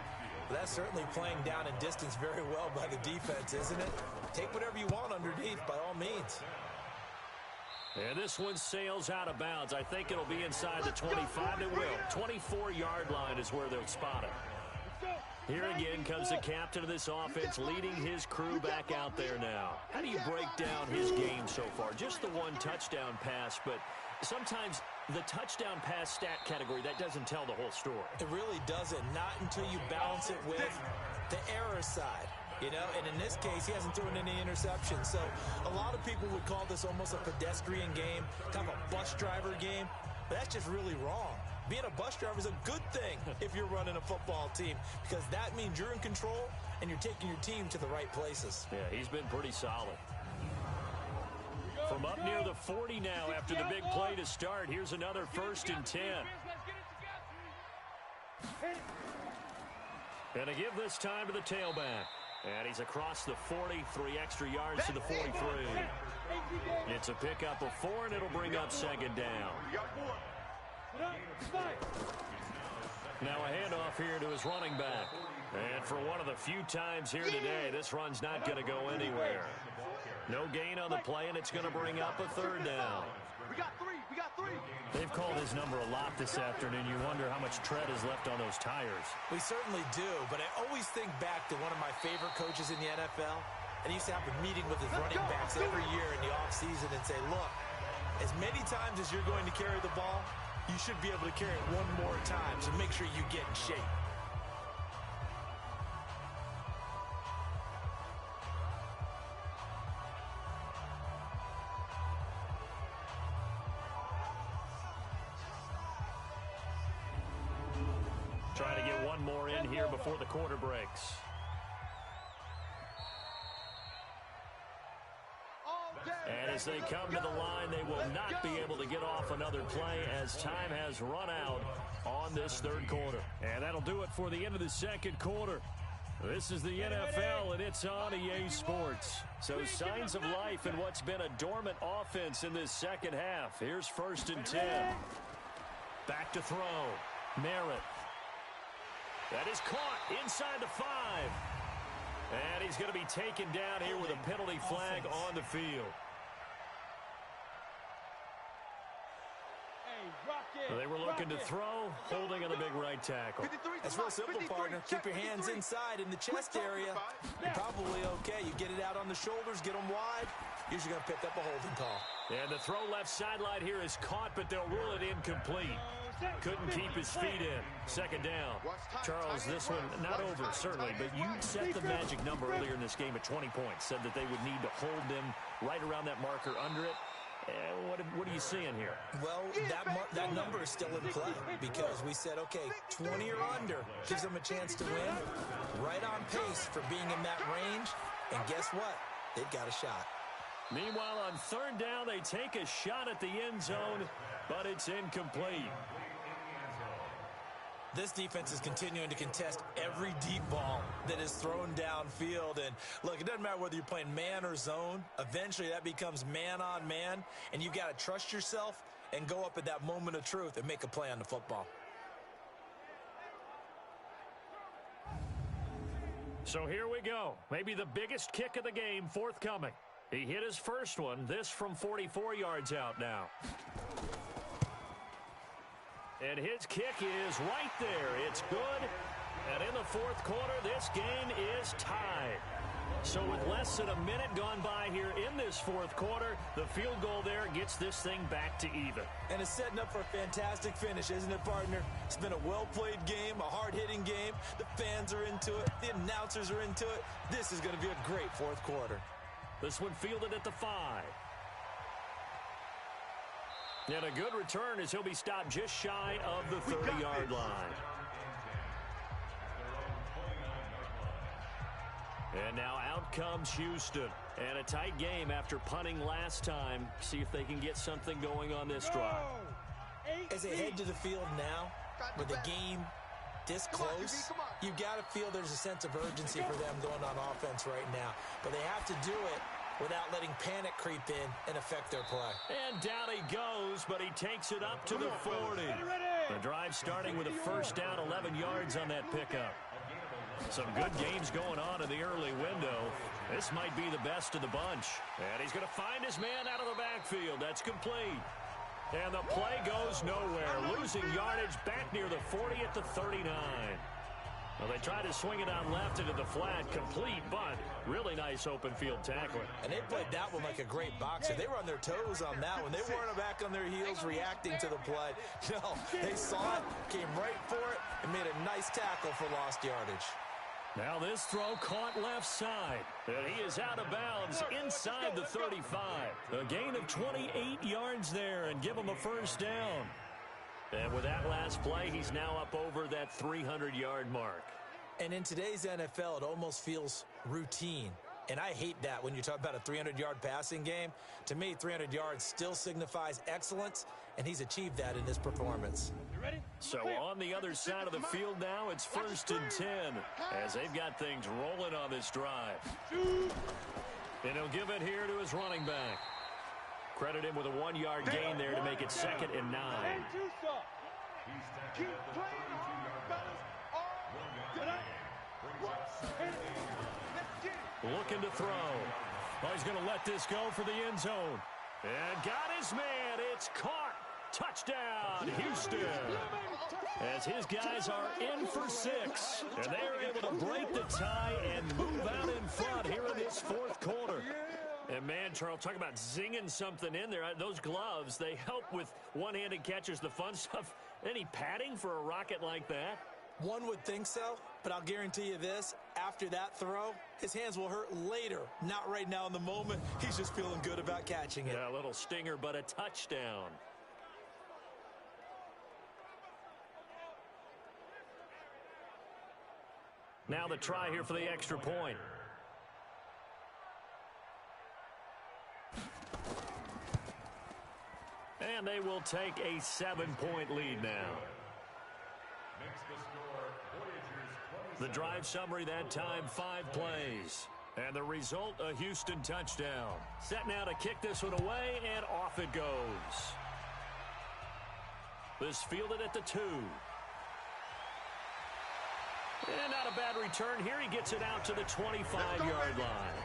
That's certainly playing down in distance very well by the defense, isn't it? Take whatever you want underneath, by all means. And this one sails out of bounds. I think it'll be inside the 25. It will. 24-yard line is where they'll spot it. Here again comes the captain of this offense leading his crew back out there now. How do you break down his game so far? Just the 1 touchdown pass, but sometimes the touchdown pass stat category, that doesn't tell the whole story. It really doesn't, not until you balance it with the error side. You know, and in this case, he hasn't thrown any interceptions. So a lot of people would call this almost a pedestrian game, kind of a bus driver game. But that's just really wrong. Being a bus driver is a good thing if you're running a football team, because that means you're in control and you're taking your team to the right places. Yeah, he's been pretty solid. From up near the 40 now after the big play to start, here's another 1st and 10. And to give this time to the tailback. And he's across the 40, 3 extra yards to the 43. It's a pickup of 4, and it'll bring up 2nd down. Now a handoff here to his running back. And for one of the few times here today, this run's not going to go anywhere. No gain on the play, and it's going to bring up a 3rd down. We got 3. We got 3. They've called his number a lot this afternoon. You wonder how much tread is left on those tires. We certainly do, but I always think back to one of my favorite coaches in the NFL, and he used to have a meeting with his running backs every year in the offseason and say, look, as many times as you're going to carry the ball, you should be able to carry it one more time, so make sure you get in shape. Trying to get one more in here before the quarter breaks. And as they come to the line, they will not be able to get off another play as time has run out on this 3rd quarter. And that'll do it for the end of the 2nd quarter. This is the NFL, and it's on EA Sports. So signs of life in what's been a dormant offense in this 2nd half. Here's 1st and 10. Back to throw. Merritt. That is caught inside the 5. And he's going to be taken down here with a penalty flag on the field. They were looking to throw, holding on the big right tackle. It's real simple, partner. Keep your hands inside in the chest area. You're probably okay. You get it out on the shoulders, get them wide. Usually going to pick up a holding call. And the throw left sideline here is caught, but they'll rule it incomplete. Couldn't keep his feet in. 2nd down. Charles, this one not over, certainly, but you set the magic number earlier in this game at 20 points. Said that they would need to hold them right around that marker under it. What are you seeing here? Well, that number is still in play because we said, okay, 20 or under gives them a chance to win. Right on pace for being in that range. And guess what? They've got a shot. Meanwhile, on 3rd down, they take a shot at the end zone, but it's incomplete. This defense is continuing to contest every deep ball that is thrown downfield. And look, it doesn't matter whether you're playing man or zone. Eventually, that becomes man on man. And you've got to trust yourself and go up at that moment of truth and make a play on the football. So here we go. Maybe the biggest kick of the game forthcoming. He hit his first one. This from 44 yards out now. And his kick is right there. It's good. And in the 4th quarter, this game is tied. So with less than a minute gone by here in this 4th quarter, the field goal there gets this thing back to even. And it's setting up for a fantastic finish, isn't it, partner? It's been a well-played game, a hard-hitting game. The fans are into it. The announcers are into it. This is going to be a great 4th quarter. This one fielded at the 5. And a good return as he'll be stopped just shy of the 30-yard line. And now out comes Houston. And a tight game after punting last time. See if they can get something going on this drive. As they head to the field now, with the game this close, you've got to feel there's a sense of urgency for them going on offense right now. But they have to do it without letting panic creep in and affect their play. And down he goes, but he takes it up to the 40. The drive starting with a 1st down, 11 yards on that pickup. Some good games going on in the early window. This might be the best of the bunch. And he's going to find his man out of the backfield. That's complete. And the play goes nowhere. Losing yardage back near the 40 at the 39. Well, they try to swing it out left into the flat, complete, but really nice open field tackling. And they played that one like a great boxer. They were on their toes on that one. They weren't back on their heels reacting to the play. No, they saw it, came right for it, and made a nice tackle for lost yardage. Now this throw caught left side, and he is out of bounds inside the 35. A gain of 28 yards there, and give him a first down. And with that last play, he's now up over that 300-yard mark. And in today's NFL, it almost feels routine. And I hate that when you talk about a 300-yard passing game. To me, 300 yards still signifies excellence, and he's achieved that in this performance. You ready? So on the other side of the field now, it's 1st and 10 as they've got things rolling on this drive. And he'll give it here to his running back. Credit him with a 1-yard gain there to make it 2nd and 9. Keep playing hard, fellas. Looking to throw. Oh, he's going to let this go for the end zone. And got his man. It's caught. Touchdown, Houston. As his guys are in for 6. And they are able to break the tie and move out in front here in this 4th quarter. And, man, Charles, talk about zinging something in there. Those gloves, they help with one-handed catches, the fun stuff. Any padding for a rocket like that? One would think so, but I'll guarantee you this. After that throw, his hands will hurt later. Not right now in the moment. He's just feeling good about catching it. Yeah, a little stinger, but a touchdown. Now the try here for the extra point. And they will take a 7-point lead now. Makes the score, Voyagers 27. The drive summary that time, 5 plays. And the result, a Houston touchdown. Set now to kick this one away, and off it goes. This fielded at the 2. And not a bad return here. He gets it out to the 25-yard line.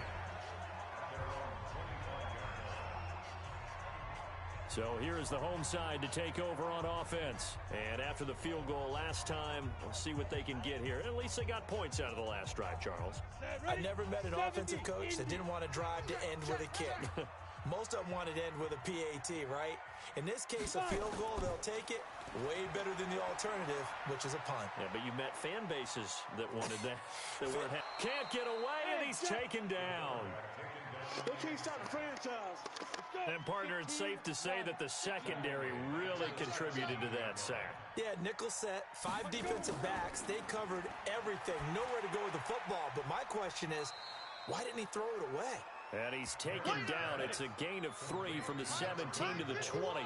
So here is the home side to take over on offense. And after the field goal last time, we'll see what they can get here. At least they got points out of the last drive, Charles. I never met an offensive coach that didn't want to drive to end with a kick. Most of them wanted to end with a PAT, right? In this case, a field goal, they'll take it. Way better than the alternative, which is a punt. Yeah, but you met fan bases that wanted that. Can't get away, and he's taken down. They can't stop the franchise. And, partner, it's safe to say that the secondary really contributed to that sack. Yeah, nickel set, 5 defensive backs. They covered everything. Nowhere to go with the football. But my question is, why didn't he throw it away? And he's taken down. It's a gain of 3 from the 17 to the 20.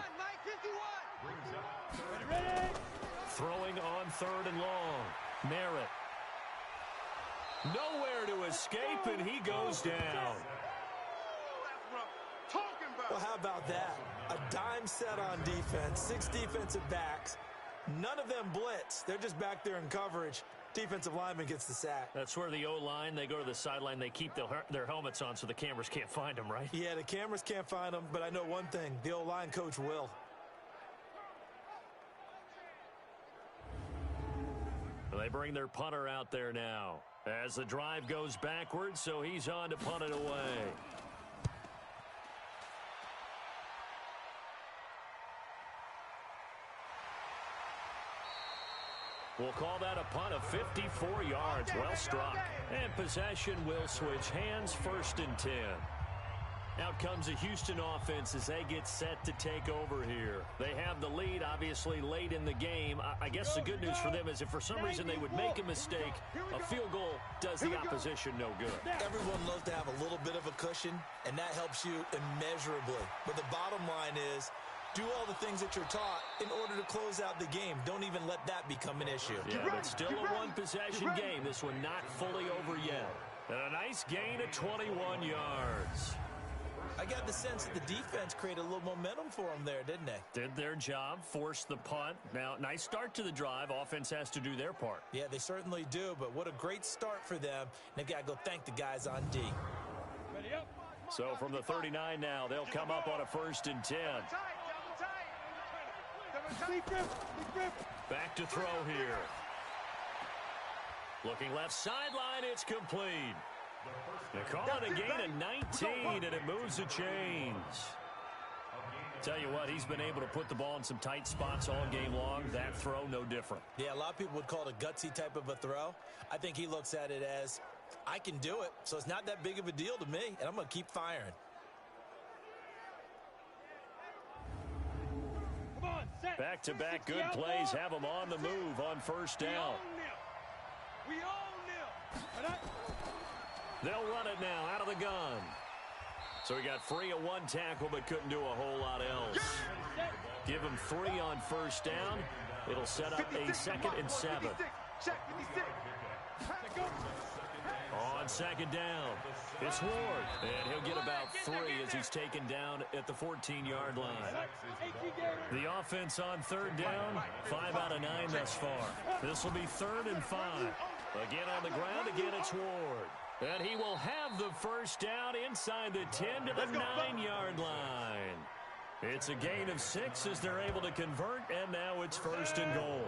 Throwing on 3rd and long. Merritt. Nowhere to escape, and he goes down. Well, how about that? A dime set on defense, 6 defensive backs. None of them blitz. They're just back there in coverage. Defensive lineman gets the sack. That's where the O-line, they go to the sideline, they keep their helmets on so the cameras can't find them, right? Yeah, the cameras can't find them, but I know one thing. The O-line coach will. They bring their punter out there now as the drive goes backwards, so he's on to punt it away. We'll call that a punt of 54 yards. Well struck. And possession will switch hands, 1st and 10. Out comes the Houston offense as they get set to take over here. They have the lead, obviously, late in the game. I guess the good news for them is if for some reason they would make a mistake, a field goal does the opposition no good. Everyone loves to have a little bit of a cushion, and that helps you immeasurably. But the bottom line is, do all the things that you're taught in order to close out the game. Don't even let that become an issue. Yeah, but still a one-possession game. This one not fully over yet. And a nice gain of 21 yards. I got the sense that the defense created a little momentum for them there, didn't they? Did their job, forced the punt. Now, nice start to the drive. Offense has to do their part. Yeah, they certainly do, but what a great start for them. And they got to go thank the guys on D. Ready up. So from the 39 now, they'll come up on a 1st and 10. Back to throw here. Looking left sideline, it's complete. They call it a gain of 19, and it moves the chains. Tell you what, he's been able to put the ball in some tight spots all game long. That throw, no different. Yeah, a lot of people would call it a gutsy type of a throw. I think he looks at it as, I can do it, so it's not that big of a deal to me, and I'm going to keep firing. Come on, set. Back-to-back good plays have him on the move on first down. We all nil. They'll run it now out of the gun. So he got free of one tackle but couldn't do a whole lot else. Give him 3 on first down. It'll set up a 2nd and 7. Check 56. On second down, it's Ward. And he'll get about 3 as he's taken down at the 14-yard line. The offense on third down, 5 out of 9 thus far. This will be 3rd and 5. Again on the ground, again it's Ward. And he will have the first down inside the 10 to the 9-yard line. It's a gain of 6 as they're able to convert, and now it's 1st and goal.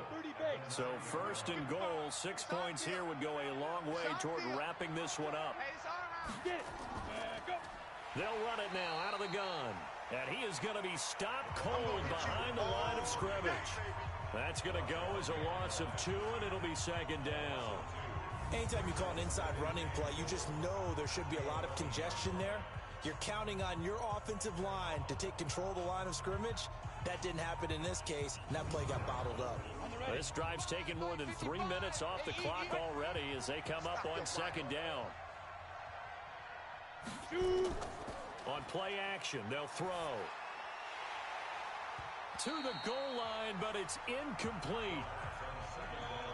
So 1st and goal, 6 points here would go a long way toward wrapping this one up. They'll run it now out of the gun. And he is going to be stopped cold behind the line of scrimmage. That's going to go as a loss of 2, and it'll be 2nd down. Anytime you call an inside running play, you just know there should be a lot of congestion there. You're counting on your offensive line to take control of the line of scrimmage. That didn't happen in this case, and that play got bottled up. This drive's taken more than 3 minutes off the clock already as they come up on 2nd down. On play action, they'll throw. To the goal line, but it's incomplete.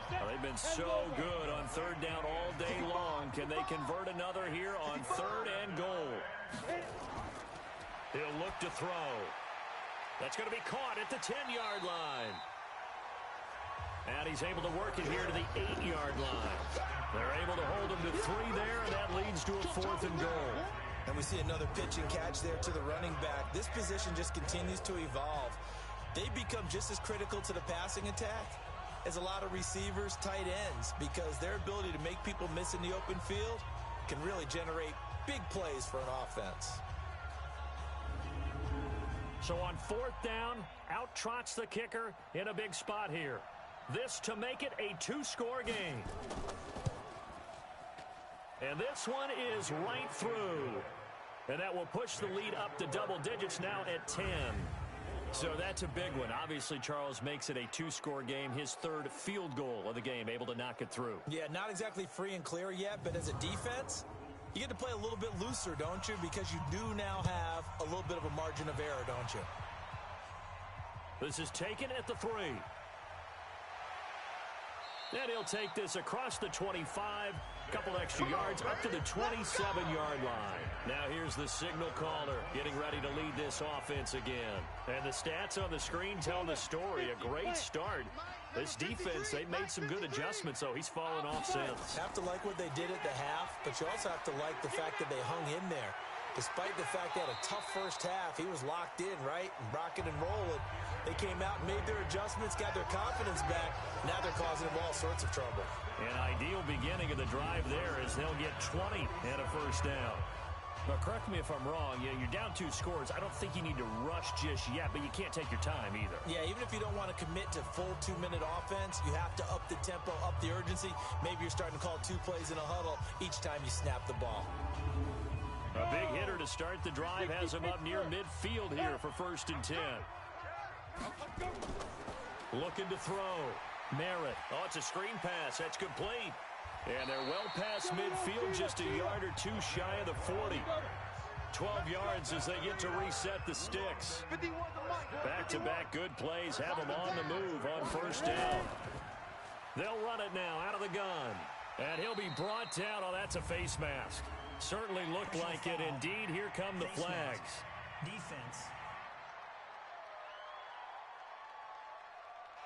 Well, they've been so good on 3rd down all day long. Can they convert another here on 3rd and goal? He'll look to throw. That's going to be caught at the 10-yard line. And he's able to work it here to the 8-yard line. They're able to hold him to 3 there, and that leads to a 4th and goal. And we see another pitch and catch there to the running back. This position just continues to evolve. They become just as critical to the passing attack as a lot of receivers, tight ends, because their ability to make people miss in the open field can really generate big plays for an offense. So on 4th down, out trots the kicker in a big spot here. This to make it a 2-score game. And this one is right through. And that will push the lead up to double digits now at 10. So that's a big one. Obviously, Charles makes it a 2-score game. His 3rd field goal of the game, able to knock it through. Yeah, not exactly free and clear yet, but as a defense, you get to play a little bit looser, don't you? Because you do now have a little bit of a margin of error, don't you? This is taken at the 3. And he'll take this across the 25, couple extra yards up to the 27-yard line. Now here's the signal caller getting ready to lead this offense again. And the stats on the screen tell the story. A great start. This defense, they've made some good adjustments, so he's fallen off since. Have to like what they did at the half, but you also have to like the fact that they hung in there. Despite the fact they had a tough first half, he was locked in, right? And rocking and rolling. They came out and made their adjustments, got their confidence back. Now they're causing them all sorts of trouble. An ideal beginning of the drive there as they'll get 20 and a first down. Now, correct me if I'm wrong. Yeah, you're down 2 scores. I don't think you need to rush just yet, but you can't take your time either. Yeah, even if you don't want to commit to full 2-minute offense, you have to up the tempo, up the urgency. Maybe you're starting to call 2 plays in a huddle each time you snap the ball. A big hitter to start the drive has him up near midfield here for 1st and 10. Looking to throw. Merritt. Oh, it's a screen pass. That's complete. And they're well past midfield, just a yard or 2 shy of the 40. 12 yards as they get to reset the sticks. Back-to-back good plays have them on the move on 1st down. They'll run it now out of the gun. And he'll be brought down. Oh, that's a face mask. Certainly looked like it. Indeed, here come the flags. Defense.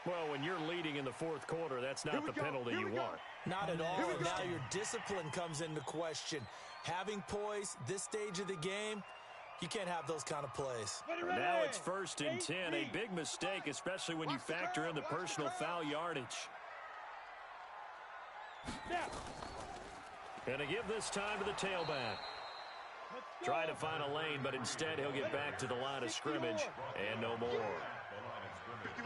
Well, when you're leading in the 4th quarter, that's not the penalty you want. Not at all. Now your discipline comes into question. Having poise this stage of the game, you can't have those kind of plays. Now it's 1st and 10. A big mistake, especially when you factor in the personal foul yardage. Gonna give this time to the tailback. Try to find a lane, but instead he'll get back to the line of scrimmage and no more.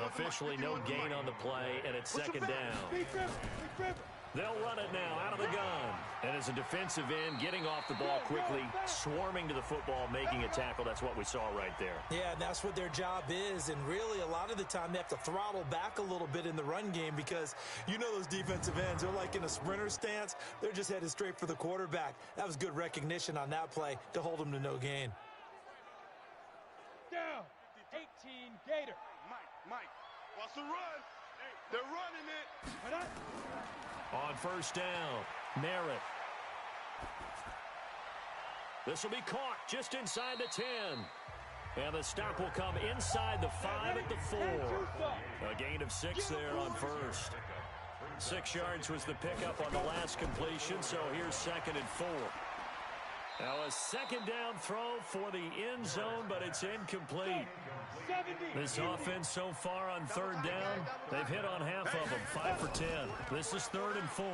Officially no gain on the play, and it's second down. They'll run it now out of the gun. And as a defensive end, getting off the ball quickly, swarming to the football, making a tackle. That's what we saw right there. Yeah, and that's what their job is. And really, a lot of the time, they have to throttle back a little bit in the run game because you know those defensive ends, they're like in a sprinter stance. They're just headed straight for the quarterback. That was good recognition on that play to hold them to no gain. Down. 18 Gator. Mike. Watch the run. They're running it. On first down, Merritt. This will be caught just inside the 10. And the stop will come inside the 5 at the 4. A gain of 6 there on first. 6 yards was the pickup on the last completion, so here's 2nd and 4. Now a second down throw for the end zone, but it's incomplete. This offense so far on third down, they've hit on half of them, 5 for 10. This is 3rd and 4.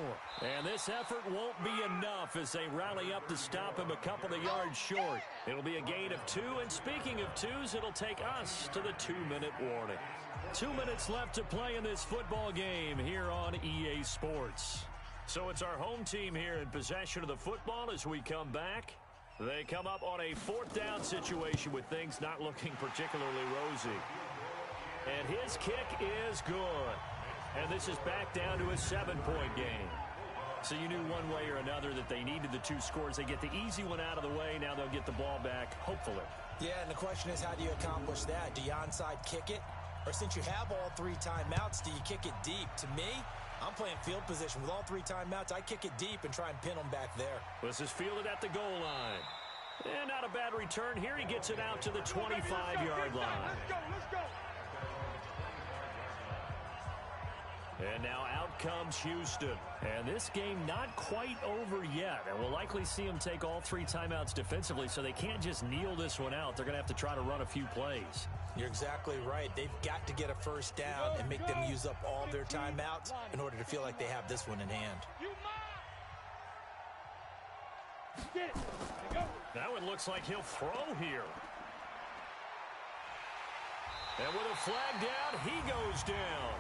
And this effort won't be enough as they rally up to stop him a couple of yards short. It'll be a gain of 2, and speaking of 2s, it'll take us to the 2-minute warning. 2 minutes left to play in this football game here on EA Sports. So it's our home team here in possession of the football as we come back. They come up on a 4th down situation with things not looking particularly rosy. And his kick is good. And this is back down to a 7-point game. So you knew one way or another that they needed the 2 scores. They get the easy one out of the way. Now they'll get the ball back, hopefully. Yeah, and the question is, how do you accomplish that? Do you onside kick it? Or since you have all 3 timeouts, do you kick it deep? To me, I'm playing field position. With all 3 timeouts, I kick it deep and try and pin them back there. This is fielded at the goal line. And not a bad return here. He gets it out to the 25-yard line. Let's go. And now out comes Houston. And this game not quite over yet. And we'll likely see them take all 3 timeouts defensively, so they can't just kneel this one out. They're going to have to try to run a few plays. You're exactly right. They've got to get a first down and make them use up all their timeouts in order to feel like they have this one in hand. Now it looks like he'll throw here. And with a flag down, he goes down.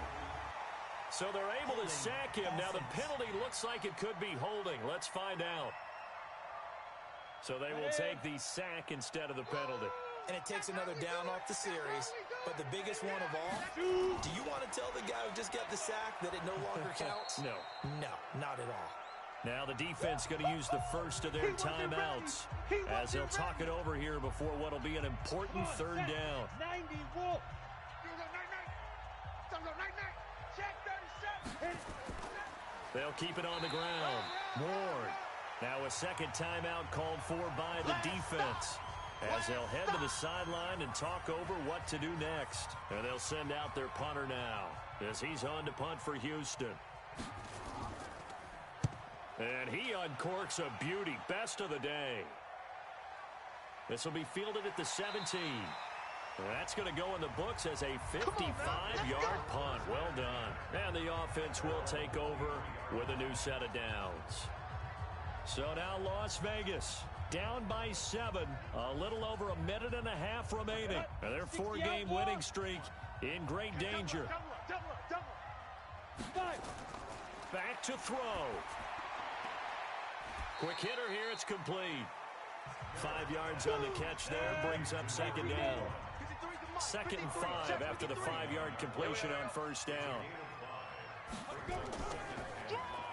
So they're able to sack him. Now the penalty looks like it could be holding. Let's find out. So they will take the sack instead of the penalty. And it takes another down off the series. But the biggest one of all, do you want to tell the guy who just got the sack that it no longer counts? No. No, not at all. Now the defense going to use the first of their timeouts as they'll talk it over here before what will be an important 3rd down. 90 Wolf. They'll keep it on the ground. Ward. Now a second timeout called for by the defense as they'll head to the sideline and talk over what to do next. And they'll send out their punter now as he's on to punt for Houston. And he uncorks a beauty. Best of the day. This will be fielded at the 17. That's going to go in the books as a 55-yard punt. Well done. And the offense will take over with a new set of downs. So now Las Vegas down by 7. A little over a minute and a half remaining. And their 4-game winning streak in great danger. Back to throw. Quick hitter here. It's complete. 5 yards on the catch there. Brings up second down. 2nd and 5 after the 5-yard completion on first down.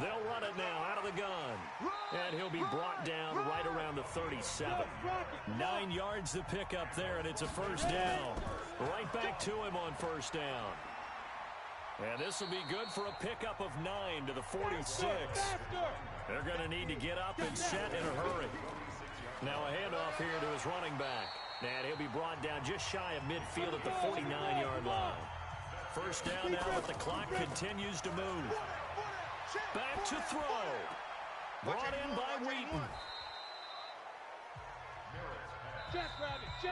They'll run it now out of the gun. And he'll be brought down right around the 37. 9 yards to pick up there, and it's a first down. Right back to him on first down. And this will be good for a pickup of 9 to the 46. They're going to need to get up and set in a hurry. Now a handoff here to his running back. And he'll be brought down just shy of midfield at the 49-yard line. First down now, but the clock continues to move. Back to throw. Brought in by Wheaton.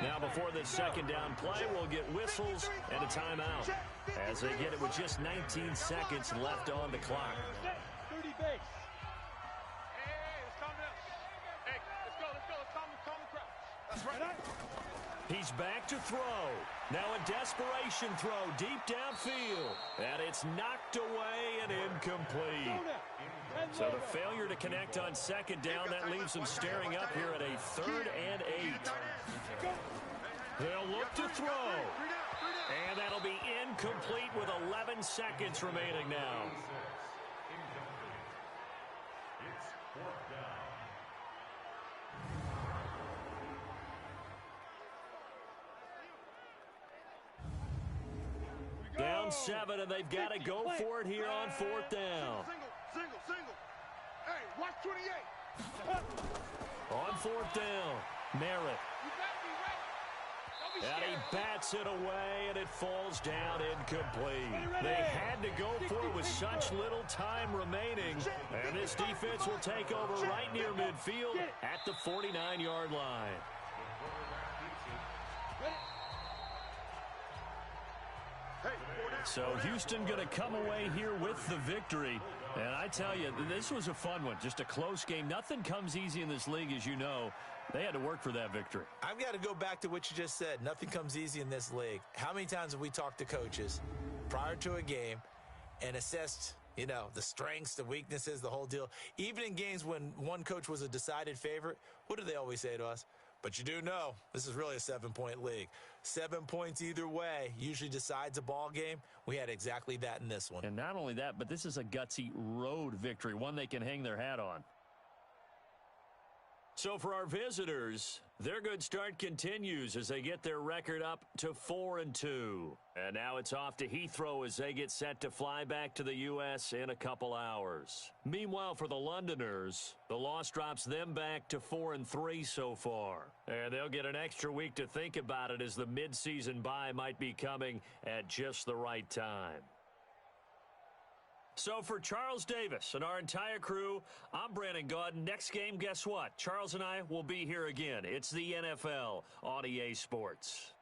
Now before this second down play, we'll get whistles and a timeout as they get it with just 19 seconds left on the clock. 30 base. He's back to throw. Now a desperation throw deep downfield. And it's knocked away and incomplete. So the failure to connect on second down, that leaves them staring up here at a 3rd and 8. They'll look to throw. And that'll be incomplete with 11 seconds remaining now. Down 7, and they've got to go for it here on 4th down. Single. Hey, watch 28. On 4th down, Merritt. And he bats it away, and it falls down incomplete. They had to go for it with such little time remaining. And this defense will take over right near midfield at the 49-yard line. So Houston going to come away here with the victory. And I tell you, this was a fun one. Just a close game. Nothing comes easy in this league, as you know. They had to work for that victory. I've got to go back to what you just said. Nothing comes easy in this league. How many times have we talked to coaches prior to a game and assessed, you know, the strengths, the weaknesses, the whole deal? Even in games when one coach was a decided favorite, what do they always say to us? But you do know this is really a 7-point league. 7 points either way usually decides a ball game. We had exactly that in this one. And not only that, but this is a gutsy road victory, one they can hang their hat on. So for our visitors, their good start continues as they get their record up to 4-2. And now it's off to Heathrow as they get set to fly back to the U.S. in a couple hours. Meanwhile, for the Londoners, the loss drops them back to 4-3 so far. And they'll get an extra week to think about it as the midseason bye might be coming at just the right time. So for Charles Davis and our entire crew, I'm Brandon Gaudin. Next game, guess what? Charles and I will be here again. It's the NFL on EA Sports.